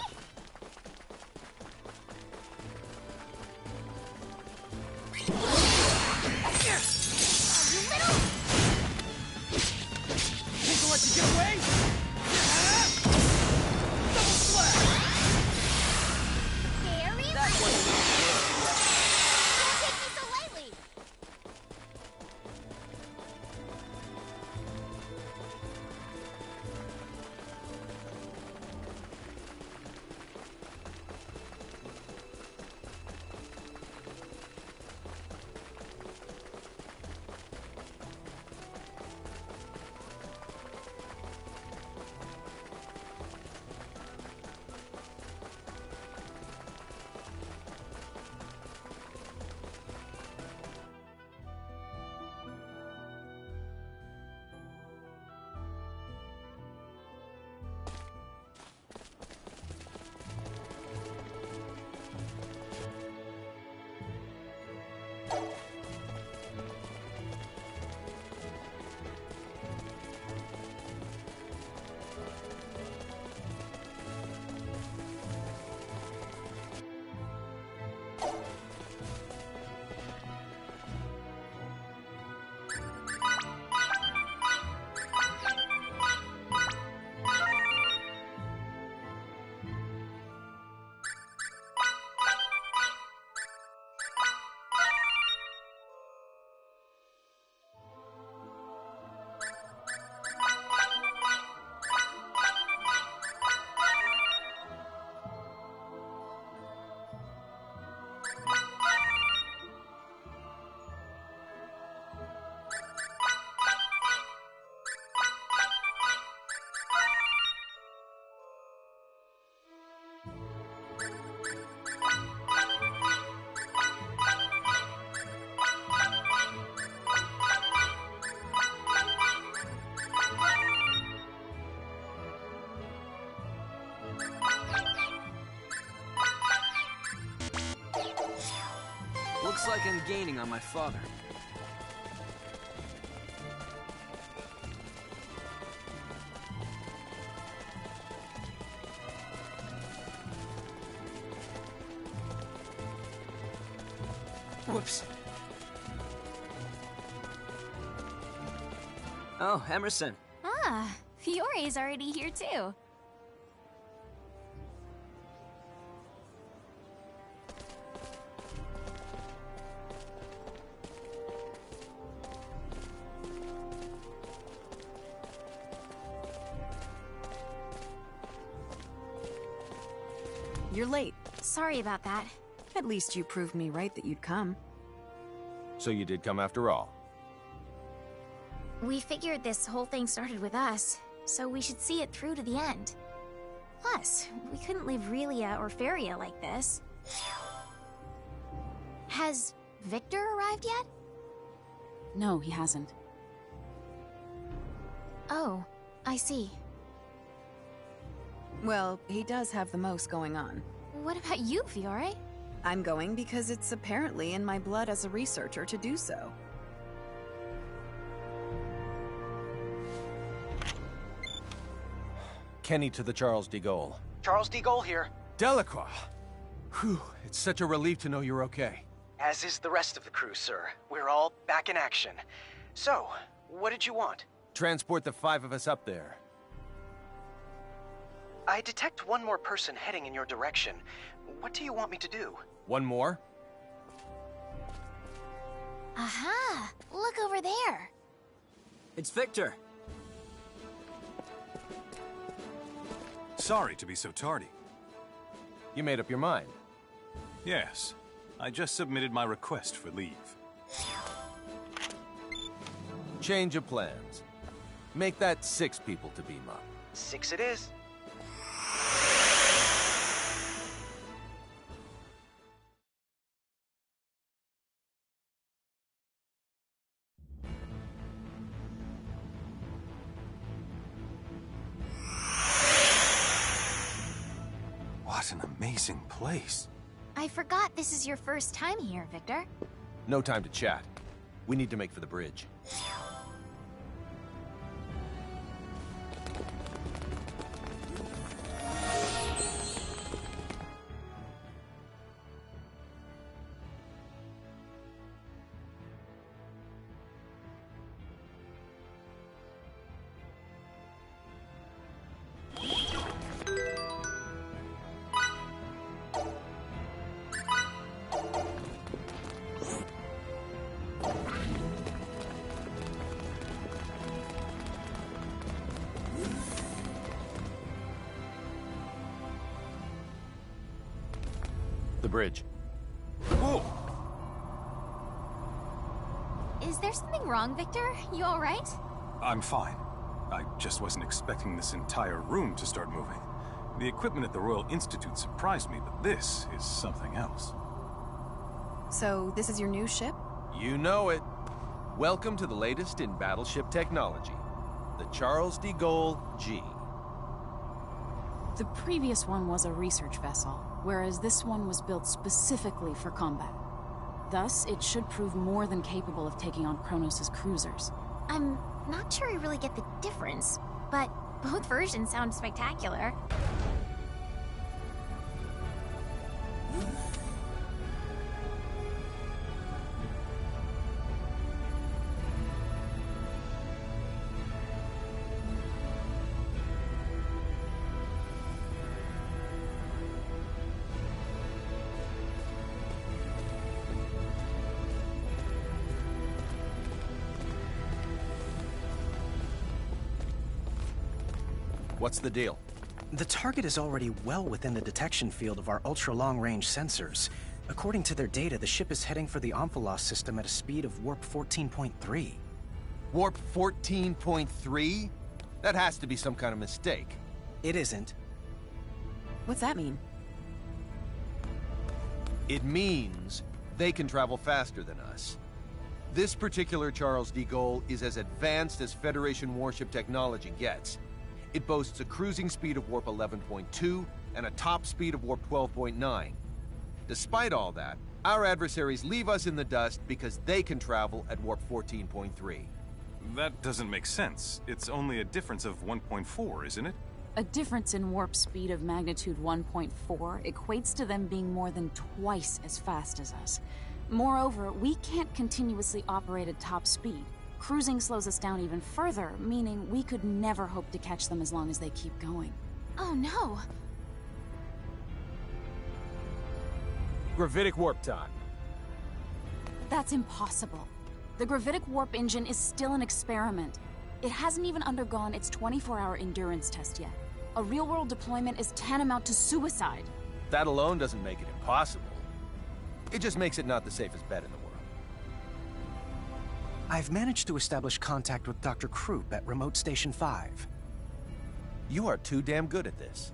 Speaker 4: You little...
Speaker 3: Think I'll let you get away? Double slash!
Speaker 4: Very
Speaker 9: That
Speaker 4: lucky.
Speaker 9: wasn't
Speaker 4: Don't take me so lightly.
Speaker 9: Looks like I'm gaining on my father. Whoops. Oh, Emerson.
Speaker 4: Ah, Fiore's already here too.
Speaker 5: You're late.
Speaker 4: Sorry about that.
Speaker 5: At least you proved me right that you'd come.
Speaker 14: So you did come after all.
Speaker 4: We figured this whole thing started with us, so we should see it through to the end. Plus, we couldn't leave Relia or Feria like this. Has Victor arrived yet?
Speaker 15: No, he hasn't.
Speaker 4: Oh, I see.
Speaker 5: Well, he does have the most going on.
Speaker 4: What about you, Fiore?
Speaker 5: I'm going because it's apparently in my blood as a researcher to do so.
Speaker 14: Kenny to the Charles de Gaulle.
Speaker 16: Charles de Gaulle here.
Speaker 14: Delacroix! Whew, it's such a relief to know you're okay.
Speaker 16: As is the rest of the crew, sir. We're all back in action. So, what did you want?
Speaker 14: Transport the 5 of us up there.
Speaker 16: I detect one more person heading in your direction. What do you want me to do?
Speaker 14: One more?
Speaker 4: Aha! Look over there!
Speaker 9: It's Victor.
Speaker 2: Sorry to be so tardy.
Speaker 14: You made up your mind?
Speaker 2: Yes. I just submitted my request for leave.
Speaker 14: Change of plans. Make that 6 people to beam up.
Speaker 16: 6 it is.
Speaker 2: What an amazing place.
Speaker 4: I forgot this is your first time here, Victor.
Speaker 14: No time to chat. We need to make for the bridge. The bridge.
Speaker 2: Whoa!
Speaker 4: Is there something wrong, Victor? You alright?
Speaker 2: I'm fine. I just wasn't expecting this entire room to start moving. The equipment at the Royal Institute surprised me, but this is something else.
Speaker 5: So, this is your new ship?
Speaker 14: You know it. Welcome to the latest in battleship technology. The Charles de Gaulle G.
Speaker 15: The previous one was a research vessel, whereas this one was built specifically for combat. Thus, it should prove more than capable of taking on Kronos' cruisers.
Speaker 4: I'm not sure I really get the difference, but both versions sound spectacular.
Speaker 14: What's the deal?
Speaker 16: The target is already well within the detection field of our ultra-long-range sensors. According to their data, the ship is heading for the Omphalos system at a speed of warp 14.3.
Speaker 14: Warp 14.3? That has to be some kind of mistake.
Speaker 16: It isn't.
Speaker 5: What's that mean?
Speaker 14: It means they can travel faster than us. This particular Charles de Gaulle is as advanced as Federation warship technology gets. It boasts a cruising speed of warp 11.2 and a top speed of warp 12.9. Despite all that, Our adversaries leave us in the dust because they can travel at warp 14.3.
Speaker 2: That doesn't make sense. It's only a difference of 1.4, isn't it?
Speaker 15: A difference in warp speed of magnitude 1.4 equates to them being more than twice as fast as us. Moreover, we can't continuously operate at top speed. Cruising slows us down even further, meaning we could never hope to catch them as long as they keep going.
Speaker 4: Oh no!
Speaker 17: Gravitic warp time.
Speaker 15: That's impossible. The gravitic warp engine is still an experiment. It hasn't even undergone its 24-hour endurance test yet. A real-world deployment is tantamount to suicide.
Speaker 14: That alone doesn't make it impossible. It just makes it not the safest bet in the world.
Speaker 16: I've managed to establish contact with Dr. Krupp at Remote Station 5.
Speaker 14: You are too damn good at this.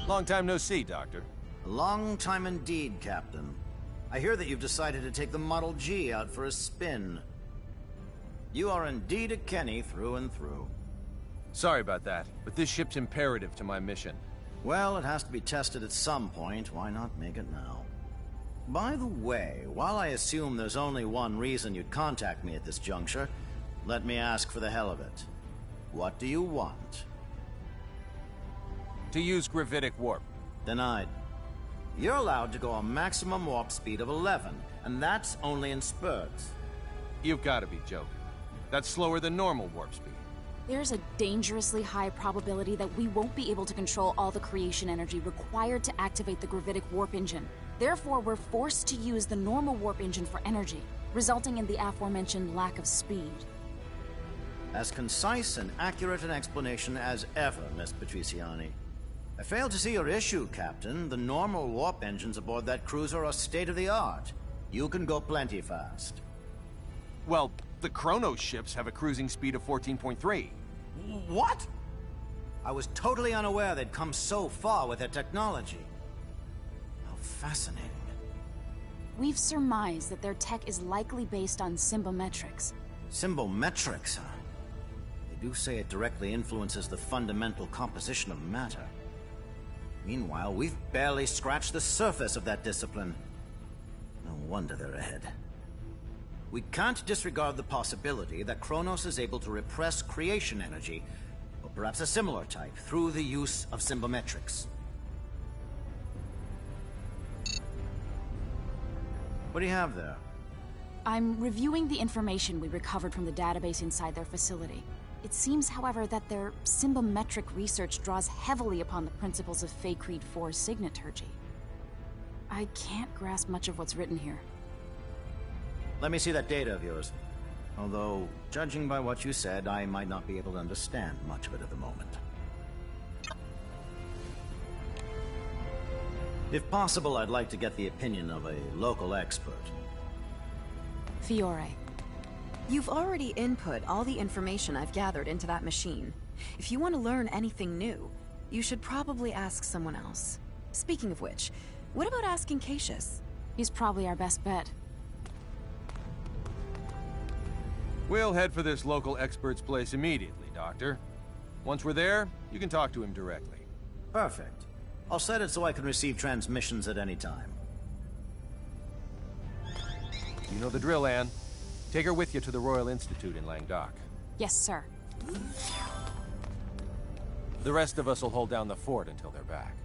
Speaker 14: Long time no see, Doctor.
Speaker 18: Long time indeed, Captain. I hear that you've decided to take the Model G out for a spin. You are indeed a Kenny through and through.
Speaker 14: Sorry about that, but this ship's imperative to my mission.
Speaker 18: Well, it has to be tested at some point. Why not make it now? By the way, while I assume there's only one reason you'd contact me at this juncture, let me ask for the hell of it. What do you want?
Speaker 14: To use gravitic warp.
Speaker 18: Denied. You're allowed to go a maximum warp speed of 11, and that's only in spurts.
Speaker 14: You've got to be joking. That's slower than normal warp speed.
Speaker 15: There's a dangerously high probability that we won't be able to control all the creation energy required to activate the gravitic warp engine. Therefore, we're forced to use the normal warp engine for energy, resulting in the aforementioned lack of speed.
Speaker 18: As concise and accurate an explanation as ever, Miss Patriciani. I fail to see your issue, Captain. The normal warp engines aboard that cruiser are state-of-the-art. You can go plenty fast.
Speaker 14: Well, the Kronos ships have a cruising speed of 14.3.
Speaker 18: What? I was totally unaware they'd come so far with their technology. How fascinating.
Speaker 15: We've surmised that their tech is likely based on symbometrics.
Speaker 18: Symbometrics, huh? They do say it directly influences the fundamental composition of matter. Meanwhile, we've barely scratched the surface of that discipline. No wonder they're ahead. We can't disregard the possibility that Kronos is able to repress creation energy, or perhaps a similar type, through the use of symbometrics. What do you have there?
Speaker 15: I'm reviewing the information we recovered from the database inside their facility. It seems, however, that their symbometric research draws heavily upon the principles of Fey Creed 4's signaturgy. I can't grasp much of what's written here.
Speaker 18: Let me see that data of yours. Although, judging by what you said, I might not be able to understand much of it at the moment. If possible, I'd like to get the opinion of a local expert.
Speaker 5: Fiore. You've already input all the information I've gathered into that machine. If you want to learn anything new, you should probably ask someone else. Speaking of which, what about asking Cassius?
Speaker 15: He's probably our best bet.
Speaker 14: We'll head for this local expert's place immediately, Doctor. Once we're there, you can talk to him directly.
Speaker 18: Perfect. I'll set it so I can receive transmissions at any time.
Speaker 14: You know the drill, Anne. Take her with you to the Royal Institute in Languedoc.
Speaker 15: Yes, sir.
Speaker 14: The rest of us will hold down the fort until they're back.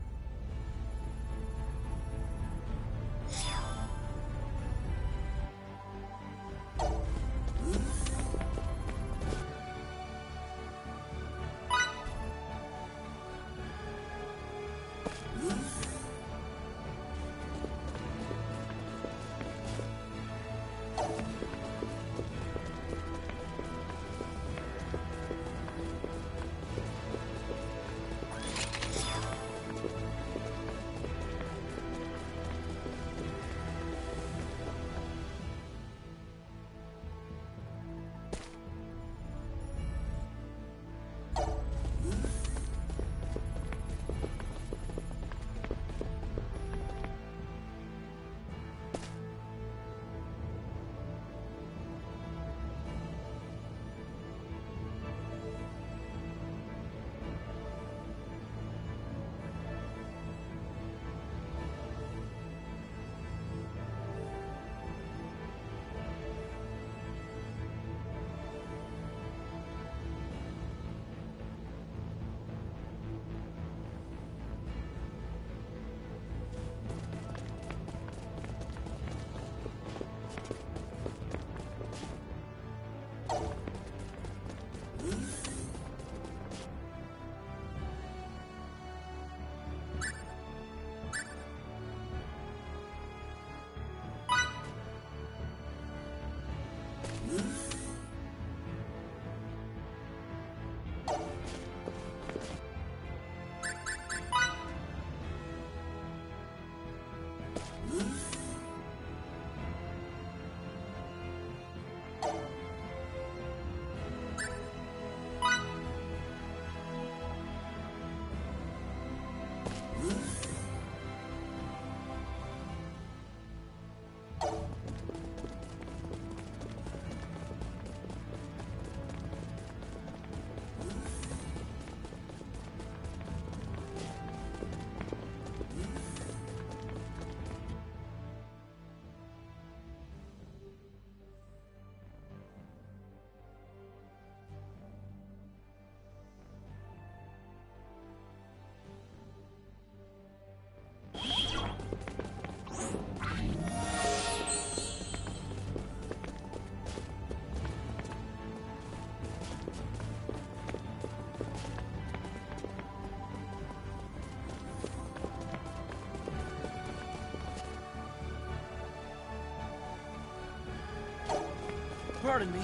Speaker 9: Pardon me.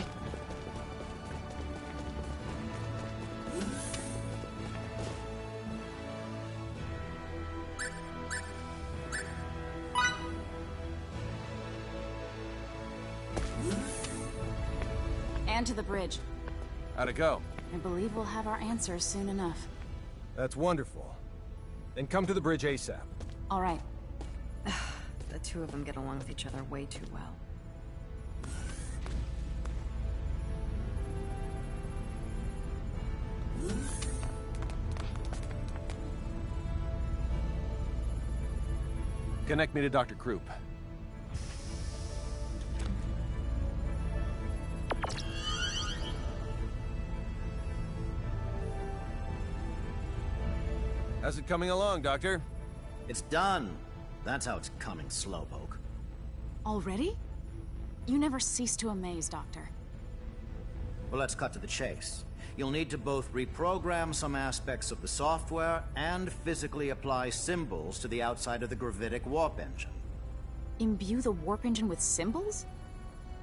Speaker 15: And to the bridge.
Speaker 14: How'd it go?
Speaker 15: I believe we'll have our answers soon enough.
Speaker 14: That's wonderful. Then come to the bridge ASAP.
Speaker 15: All right.
Speaker 5: The two of them get along with each other way too well.
Speaker 14: Connect me to Dr. Krupp. How's it coming along, Doctor?
Speaker 18: It's done. That's how it's coming, Slowpoke.
Speaker 15: Already? You never cease to amaze, Doctor.
Speaker 18: Well, let's cut to the chase. You'll need to both reprogram some aspects of the software and physically apply symbols to the outside of the gravitic warp engine.
Speaker 15: Imbue the warp engine with symbols?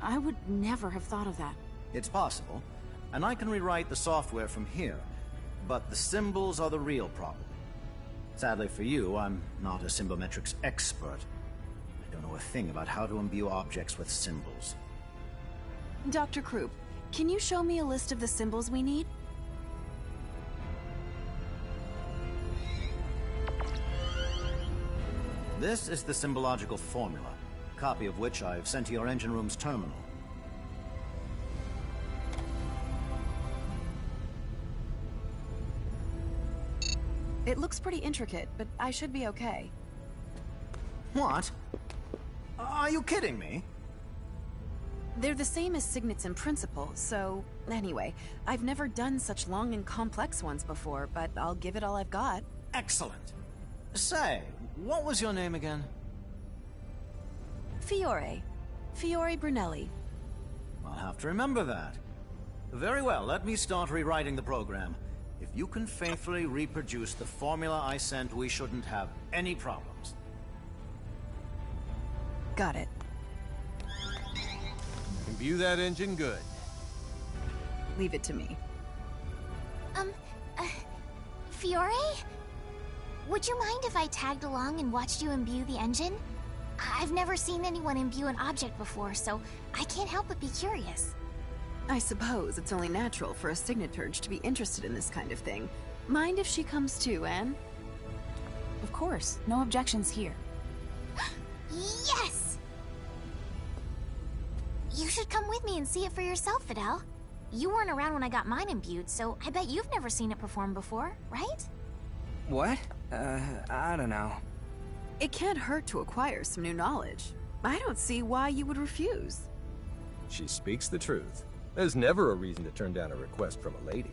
Speaker 15: I would never have thought of that.
Speaker 18: It's possible, and I can rewrite the software from here, but the symbols are the real problem. Sadly for you, I'm not a symbometrics expert. I don't know a thing about how to imbue objects with symbols.
Speaker 5: Dr. Krupp, can you show me a list of the symbols we need?
Speaker 18: This is the symbological formula, a copy of which I've sent to your engine room's terminal.
Speaker 5: It looks pretty intricate, but I should be okay.
Speaker 18: What? Are you kidding me?
Speaker 5: They're the same as signets in principle, so... Anyway, I've never done such long and complex ones before, but I'll give it all I've got.
Speaker 18: Excellent. Say, what was your name again?
Speaker 5: Fiore. Fiore Brunelli.
Speaker 18: I'll have to remember that. Very well, let me start rewriting the program. If you can faithfully reproduce the formula I sent, we shouldn't have any problems.
Speaker 5: Got it.
Speaker 14: Imbue that engine good.
Speaker 5: Leave it to me.
Speaker 4: Fiore? Would you mind if I tagged along and watched you imbue the engine? I've never seen anyone imbue an object before, so I can't help but be curious.
Speaker 5: I suppose it's only natural for a signaturge to be interested in this kind of thing. Mind if she comes too, Anne?
Speaker 15: Of course. No objections here.
Speaker 4: Yes! You should come with me and see it for yourself, Fidel. You weren't around when I got mine imbued, so I bet you've never seen it perform before, right?
Speaker 9: What? I don't know.
Speaker 5: It can't hurt to acquire some new knowledge. I don't see why you would refuse.
Speaker 17: She speaks the truth. There's never a reason to turn down a request from a lady.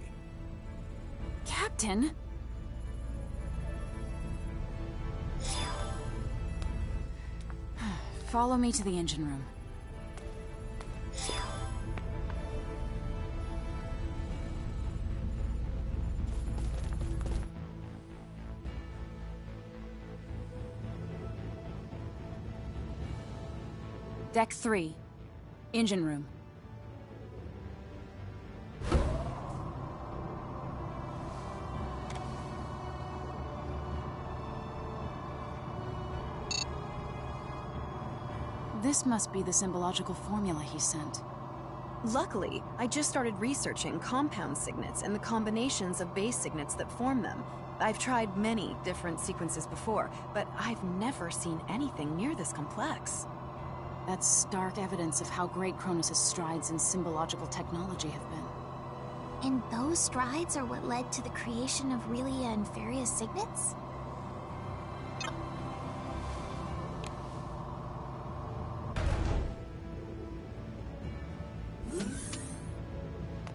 Speaker 15: Captain? Follow me to the engine room. Deck 3. Engine room. This must be the symbological formula he sent.
Speaker 5: Luckily, I just started researching compound signets and the combinations of base signets that form them. I've tried many different sequences before, but I've never seen anything near this complex.
Speaker 15: That's stark evidence of how great Kronos' strides in symbological technology have been.
Speaker 4: And those strides are what led to the creation of Relia and Faria's signets?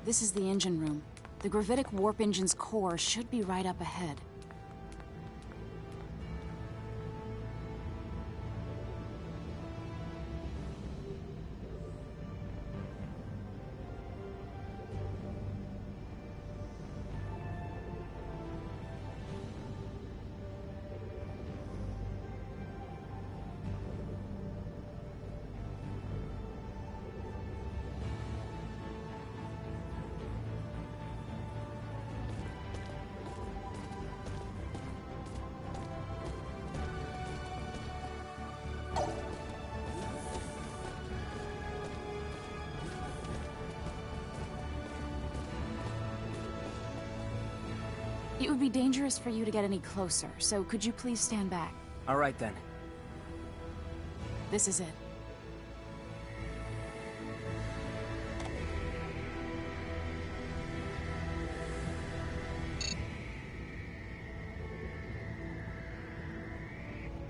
Speaker 15: This is the engine room. The gravitic warp engine's core should be right up ahead. It would be dangerous for you to get any closer, so could you please stand back?
Speaker 9: All right, then.
Speaker 15: This is it.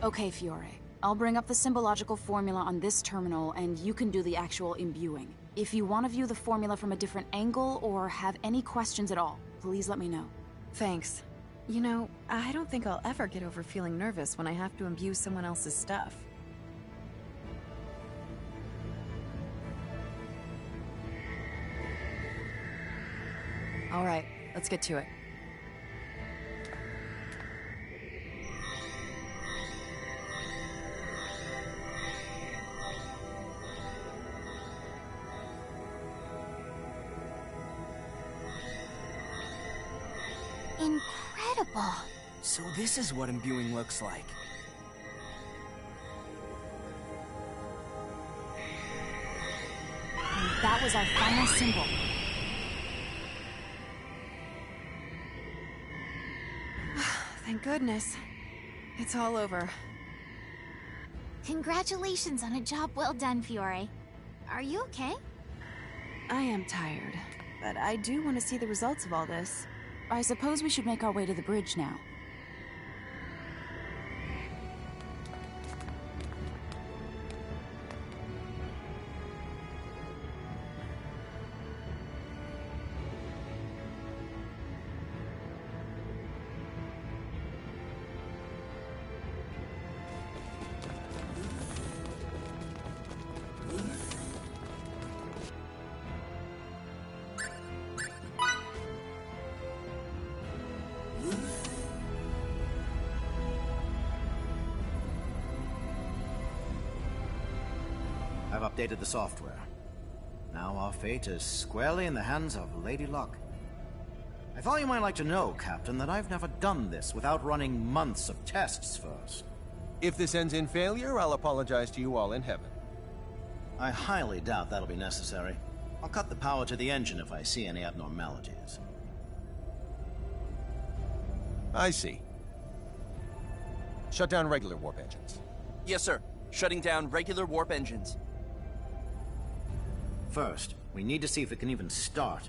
Speaker 15: Okay, Fiore. I'll bring up the symbological formula on this terminal, and you can do the actual imbuing. If you want to view the formula from a different angle, or have any questions at all, please let me know.
Speaker 5: Thanks. You know, I don't think I'll ever get over feeling nervous when I have to imbue someone else's stuff. All right, let's get to it.
Speaker 4: Incredible.
Speaker 9: So this is what imbuing looks like.
Speaker 15: And that was our final symbol.
Speaker 5: Thank goodness. It's all over.
Speaker 4: Congratulations on a job well done, Fiore. Are you okay?
Speaker 5: I am tired, but I do want to see the results of all this.
Speaker 15: I suppose we should make our way to the bridge now.
Speaker 18: I've updated the software. Now our fate is squarely in the hands of Lady Luck. I thought you might like to know, Captain, that I've never done this without running months of tests first.
Speaker 14: If this ends in failure, I'll apologize to you all in heaven.
Speaker 18: I highly doubt that'll be necessary. I'll cut the power to the engine if I see any abnormalities.
Speaker 14: I see. Shut down regular warp engines.
Speaker 19: Yes, sir. Shutting down regular warp engines.
Speaker 18: First, we need to see if it can even start.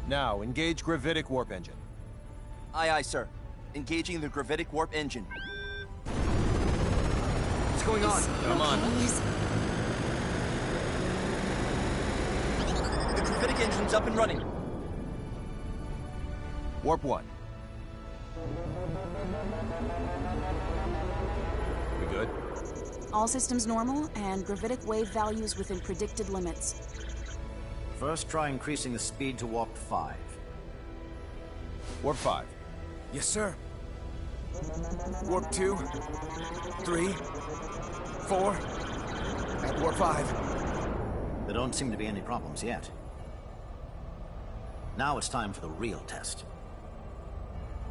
Speaker 14: Now, engage gravitic warp engine.
Speaker 19: Aye, aye, sir. Engaging the gravitic warp engine.
Speaker 9: What's going on?
Speaker 14: Come on.
Speaker 19: The gravitic engine's up and running.
Speaker 14: Warp 1. We good?
Speaker 15: All systems normal, and gravitic wave values within predicted limits.
Speaker 18: First, try increasing the speed to warp 5.
Speaker 14: Warp 5.
Speaker 9: Yes, sir. Warp 2, 3, 4, at warp 5.
Speaker 18: There don't seem to be any problems yet. Now it's time for the real test.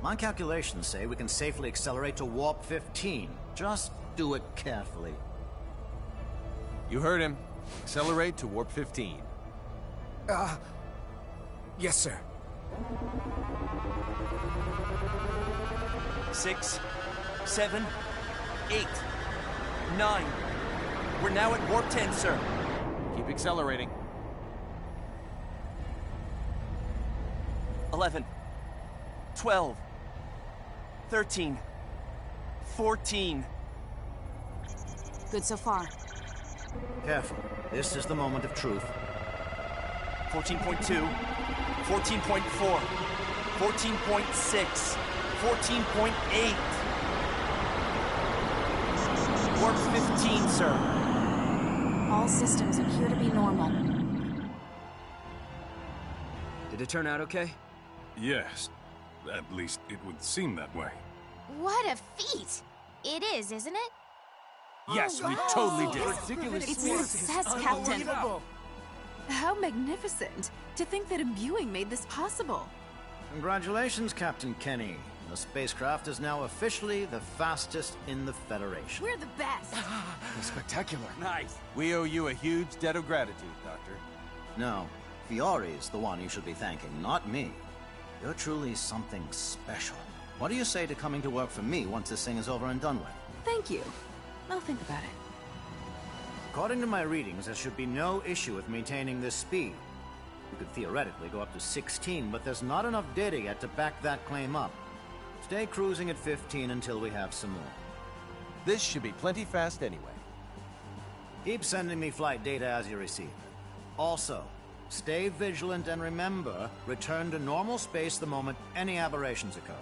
Speaker 18: My calculations say we can safely accelerate to warp 15. Just do it carefully.
Speaker 14: You heard him. Accelerate to warp 15.
Speaker 9: Yes, sir.
Speaker 19: 6, 7, 8, 9. We're now at warp 10, sir.
Speaker 14: Keep accelerating.
Speaker 19: 11, 12, 13, 14.
Speaker 15: Good so far.
Speaker 18: Careful. This is the moment of truth.
Speaker 19: 14.2, 14.4, 14.6, 14.8. Warp 15, sir.
Speaker 15: All systems appear to be normal.
Speaker 9: Did it turn out okay?
Speaker 8: Yes. At least it would seem that way.
Speaker 4: What a feat! It is, isn't it?
Speaker 14: Yes, we totally did.
Speaker 5: It's a success, Captain. How magnificent! To think that imbuing made this possible.
Speaker 18: Congratulations, Captain Kenny. The spacecraft is now officially the fastest in the Federation.
Speaker 5: We're the best!
Speaker 9: Spectacular.
Speaker 19: Nice.
Speaker 14: We owe you a huge debt of gratitude, Doctor.
Speaker 18: No, Fiore's the one you should be thanking, not me. You're truly something special. What do you say to coming to work for me once this thing is over and done with?
Speaker 15: Thank you. I'll think about it.
Speaker 18: According to my readings, there should be no issue with maintaining this speed. You could theoretically go up to 16, but there's not enough data yet to back that claim up. Stay cruising at 15 until we have some more.
Speaker 14: This should be plenty fast anyway.
Speaker 18: Keep sending me flight data as you receive it. Also, stay vigilant and remember, return to normal space the moment any aberrations occur.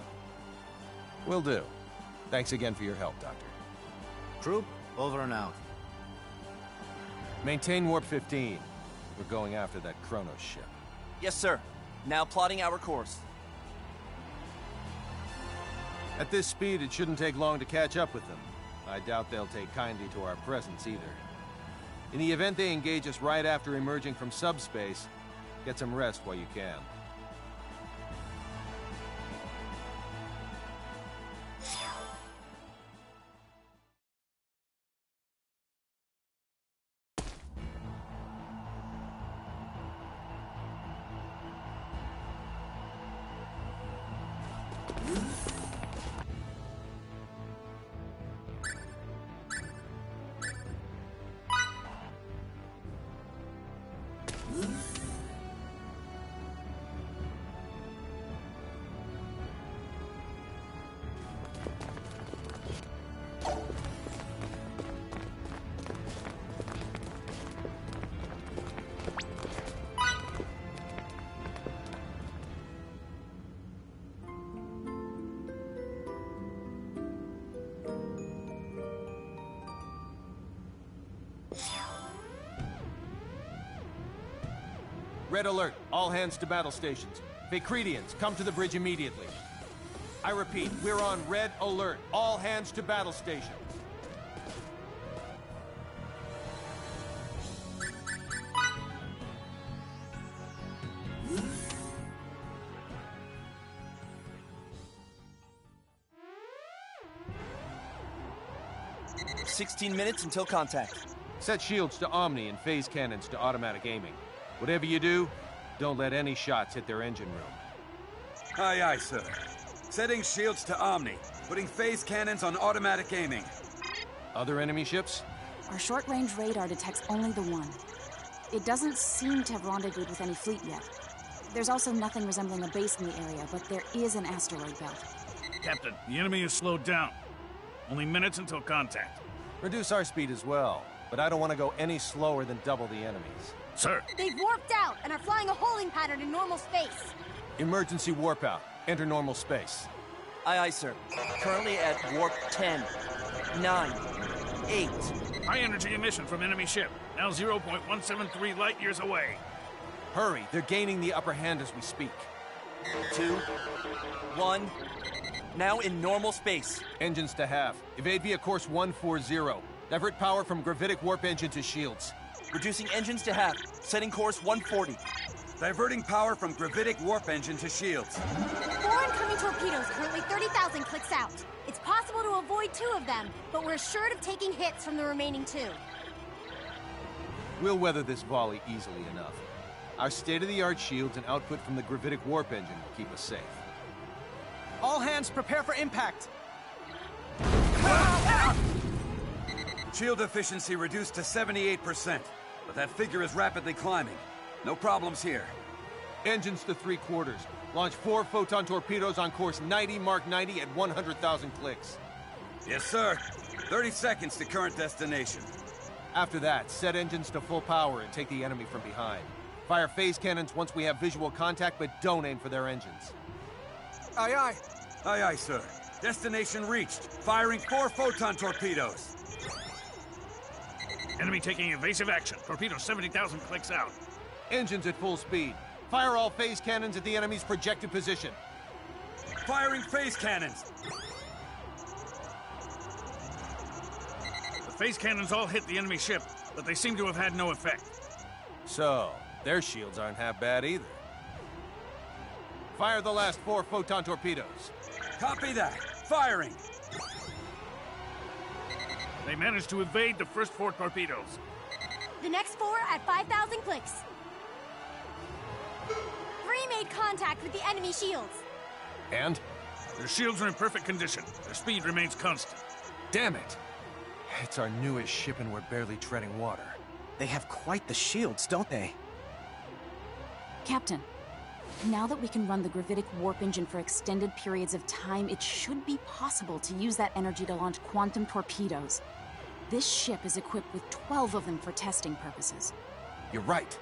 Speaker 14: Will do. Thanks again for your help, Doctor.
Speaker 18: Troop, over and out.
Speaker 14: Maintain Warp 15. We're going after that Kronos ship.
Speaker 19: Yes, sir. Now plotting our course.
Speaker 14: At this speed, it shouldn't take long to catch up with them. I doubt they'll take kindly to our presence either. In the event they engage us right after emerging from subspace, get some rest while you can. Red alert. All hands to battle stations. Fakredians, come to the bridge immediately. I repeat, we're on red alert. All hands to battle stations.
Speaker 19: "16 minutes until contact."
Speaker 14: Set shields to Omni and phase cannons to automatic aiming. Whatever you do, don't let any shots hit their engine room.
Speaker 20: Aye, aye, sir. Setting shields to Omni. Putting phase cannons on automatic aiming.
Speaker 14: Other enemy ships?
Speaker 15: Our short-range radar detects only the one. It doesn't seem to have rendezvoused with any fleet yet. There's also nothing resembling a base in the area, but there is an asteroid belt.
Speaker 7: Captain, the enemy is slowed down. Only minutes until contact.
Speaker 14: Reduce our speed as well, but I don't want to go any slower than double the enemy's.
Speaker 7: Sir.
Speaker 21: They've warped out and are flying a holding pattern in normal space.
Speaker 14: Emergency warp out. Enter normal space.
Speaker 19: Aye, aye, sir. Currently at warp 10, 9, 8.
Speaker 7: High energy emission from enemy ship. Now 0.173 light years away.
Speaker 14: Hurry, they're gaining the upper hand as we speak.
Speaker 19: 2, 1. Now in normal space.
Speaker 14: Engines to half. Evade via course 140. Divert power from gravitic warp engine to shields.
Speaker 19: Reducing engines to half. Setting course 140.
Speaker 20: Diverting power from gravitic warp engine to shields.
Speaker 21: 4 incoming torpedoes, currently 30,000 clicks out. It's possible to avoid 2 of them, but we're assured of taking hits from the remaining 2.
Speaker 14: We'll weather this volley easily enough. Our state-of-the-art shields and output from the gravitic warp engine will keep us safe.
Speaker 16: All hands prepare for impact!
Speaker 20: Shield efficiency reduced to 78%, but that figure is rapidly climbing. No problems here.
Speaker 14: Engines to 3/4. Launch 4 photon torpedoes on course 90 Mark 90 at 100,000 clicks.
Speaker 20: Yes, sir. 30 seconds to current destination.
Speaker 14: After that, set engines to full power and take the enemy from behind. Fire phase cannons once we have visual contact, but don't aim for their engines.
Speaker 20: Aye, aye. Aye, aye, sir. Destination reached. Firing 4 photon torpedoes.
Speaker 7: Enemy taking evasive action. Torpedo 70,000 clicks out.
Speaker 14: Engines at full speed. Fire all phase cannons at the enemy's projected position.
Speaker 20: Firing phase cannons.
Speaker 7: The phase cannons all hit the enemy ship, but they seem to have had no effect.
Speaker 14: So, their shields aren't half bad either. Fire the last 4 photon torpedoes.
Speaker 20: Copy that. Firing.
Speaker 7: They managed to evade the first 4 torpedoes.
Speaker 21: The next 4 at 5,000 clicks. 3 made contact. contact with the enemy shields.
Speaker 14: And?
Speaker 7: Their shields are in perfect condition. Their speed remains constant.
Speaker 14: Damn it! It's our newest ship and we're barely treading water.
Speaker 16: They have quite the shields, don't they?
Speaker 15: Captain, now that we can run the gravitic warp engine for extended periods of time, it should be possible to use that energy to launch quantum torpedoes. This ship is equipped with 12 of them for testing purposes.
Speaker 14: You're right.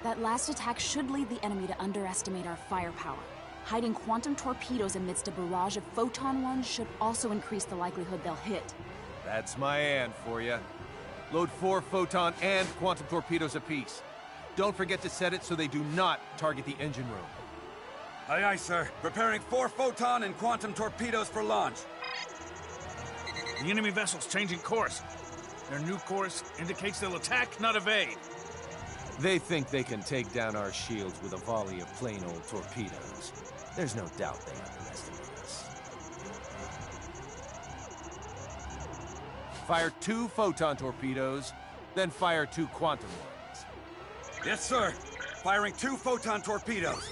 Speaker 15: That last attack should lead the enemy to underestimate our firepower. Hiding quantum torpedoes amidst a barrage of photon ones should also increase the likelihood they'll hit.
Speaker 14: That's my and for you. Load 4 photon and quantum torpedoes apiece. Don't forget to set it so they do not target the engine room.
Speaker 20: Aye, aye, sir. Preparing 4 photon and quantum torpedoes for launch.
Speaker 7: The enemy vessel's changing course. Their new course indicates they'll attack, not evade.
Speaker 14: They think they can take down our shields with a volley of plain old torpedoes. There's no doubt they underestimate us. Fire 2 photon torpedoes, then fire 2 quantum ones.
Speaker 20: Yes, sir. Firing 2 photon torpedoes.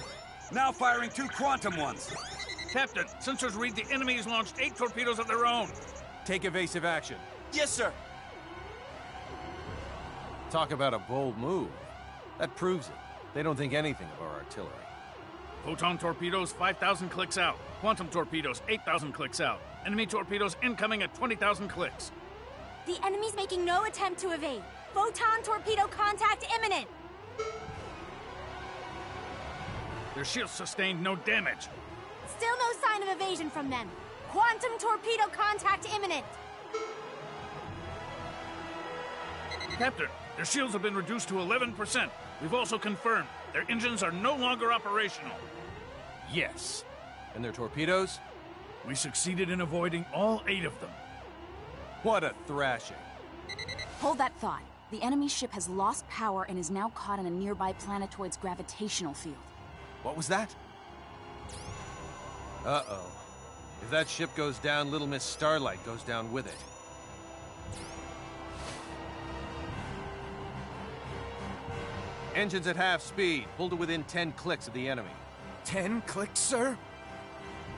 Speaker 20: Now firing 2 quantum ones.
Speaker 7: Captain, sensors read the enemy has launched 8 torpedoes of their own.
Speaker 14: Take evasive action.
Speaker 19: Yes, sir.
Speaker 14: Talk about a bold move. That proves it. They don't think anything of our artillery.
Speaker 7: Photon torpedoes, 5,000 clicks out. Quantum torpedoes, 8,000 clicks out. Enemy torpedoes incoming at 20,000 clicks.
Speaker 21: The enemy's making no attempt to evade. Photon torpedo contact imminent.
Speaker 7: Their shields sustained no damage.
Speaker 21: Still no sign of evasion from them. Quantum torpedo contact imminent.
Speaker 7: Captain, their shields have been reduced to 11%. We've also confirmed their engines are no longer operational.
Speaker 14: Yes. And their torpedoes?
Speaker 7: We succeeded in avoiding all 8 of them.
Speaker 14: What a thrashing.
Speaker 15: Hold that thought. The enemy ship has lost power and is now caught in a nearby planetoid's gravitational field.
Speaker 14: What was that? Uh-oh. If that ship goes down, Little Miss Starlight goes down with it. Engines at half speed. Pull to within 10 clicks of the enemy.
Speaker 1: 10 clicks, sir?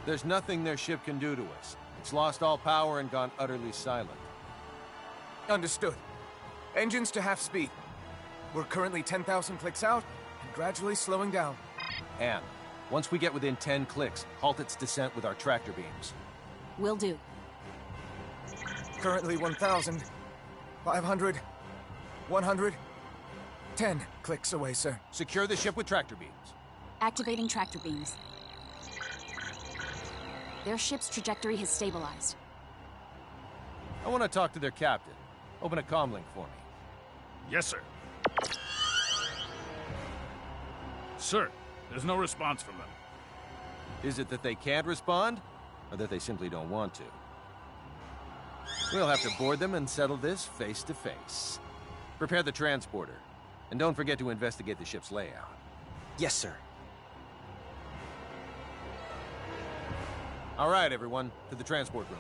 Speaker 14: There's nothing their ship can do to us. It's lost all power and gone utterly silent.
Speaker 1: Understood. Engines to half speed. We're currently 10,000 clicks out and gradually slowing down.
Speaker 14: And once we get within 10 clicks, halt its descent with our tractor beams.
Speaker 15: Will do.
Speaker 1: Currently 1,000, 500, 100, 10 clicks away, sir.
Speaker 14: Secure the ship with tractor beams.
Speaker 15: Activating tractor beams. Their ship's trajectory has stabilized.
Speaker 14: I want to talk to their captain. Open a comlink for me.
Speaker 7: Yes, sir. Sir, there's no response from them.
Speaker 14: Is it that they can't respond, or that they simply don't want to? We'll have to board them and settle this face to face. Prepare the transporter, and don't forget to investigate the ship's layout.
Speaker 16: Yes, sir.
Speaker 14: All right, everyone, to the transport room.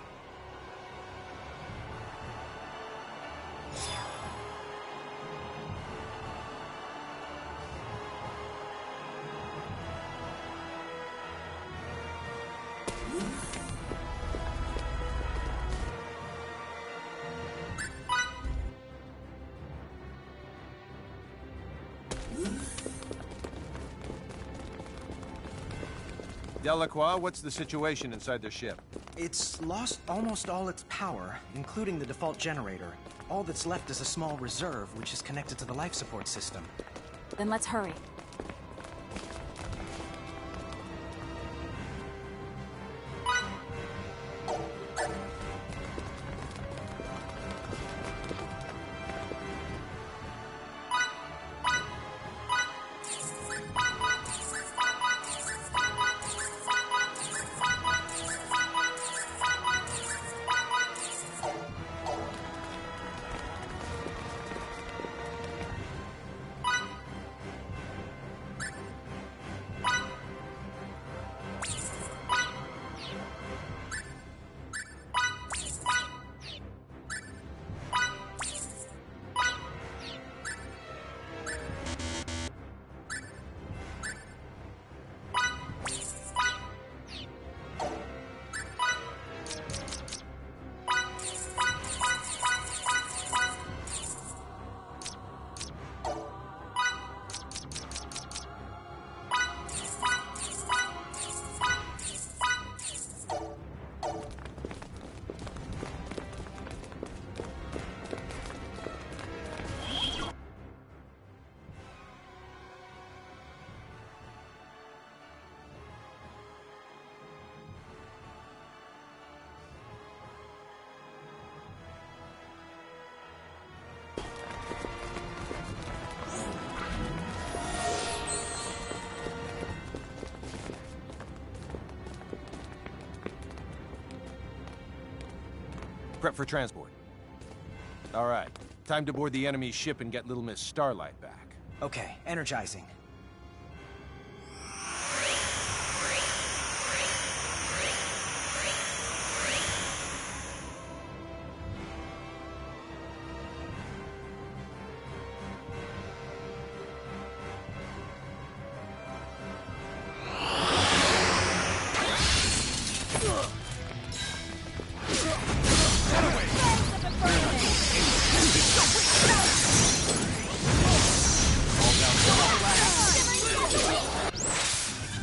Speaker 14: Delacroix, what's the situation inside their ship?
Speaker 16: It's lost almost all its power, including the default generator. All that's left is a small reserve, which is connected to the life support system.
Speaker 15: Then let's hurry.
Speaker 14: Prep for transport. All right. Time to board the enemy's ship and get Little Miss Starlight back.
Speaker 16: Okay, energizing.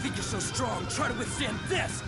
Speaker 19: Think you're so strong, try to withstand this!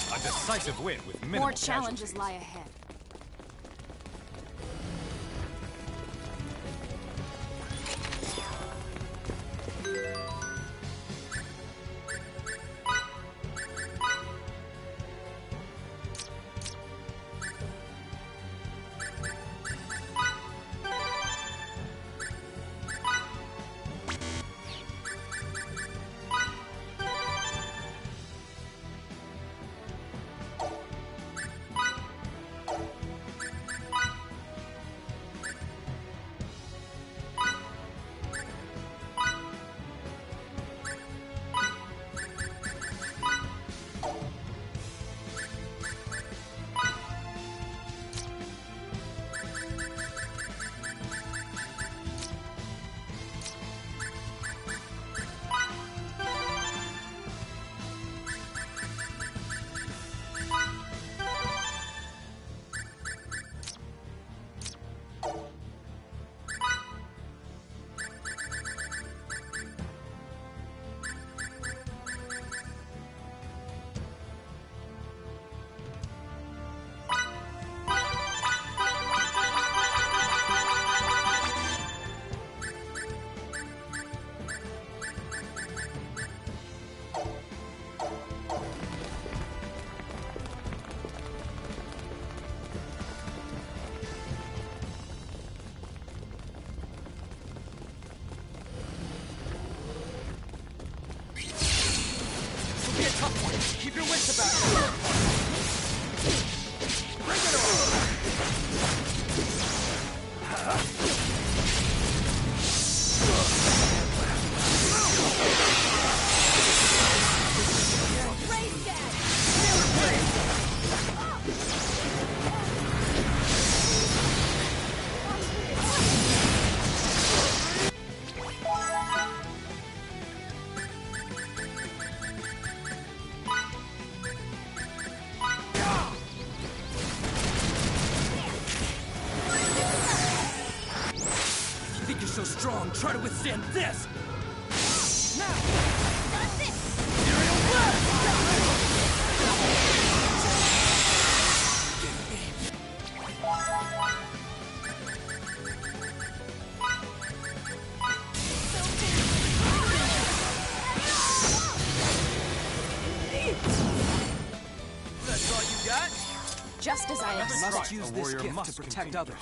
Speaker 2: A decisive win with minimal
Speaker 15: More challenges lie ahead.
Speaker 19: Keep your wits about you. Bring it on! So strong, try to withstand this! Now! Got this! Aerial blast! That's all you got?
Speaker 15: Just as I expected.
Speaker 19: Must use this gift to protect others.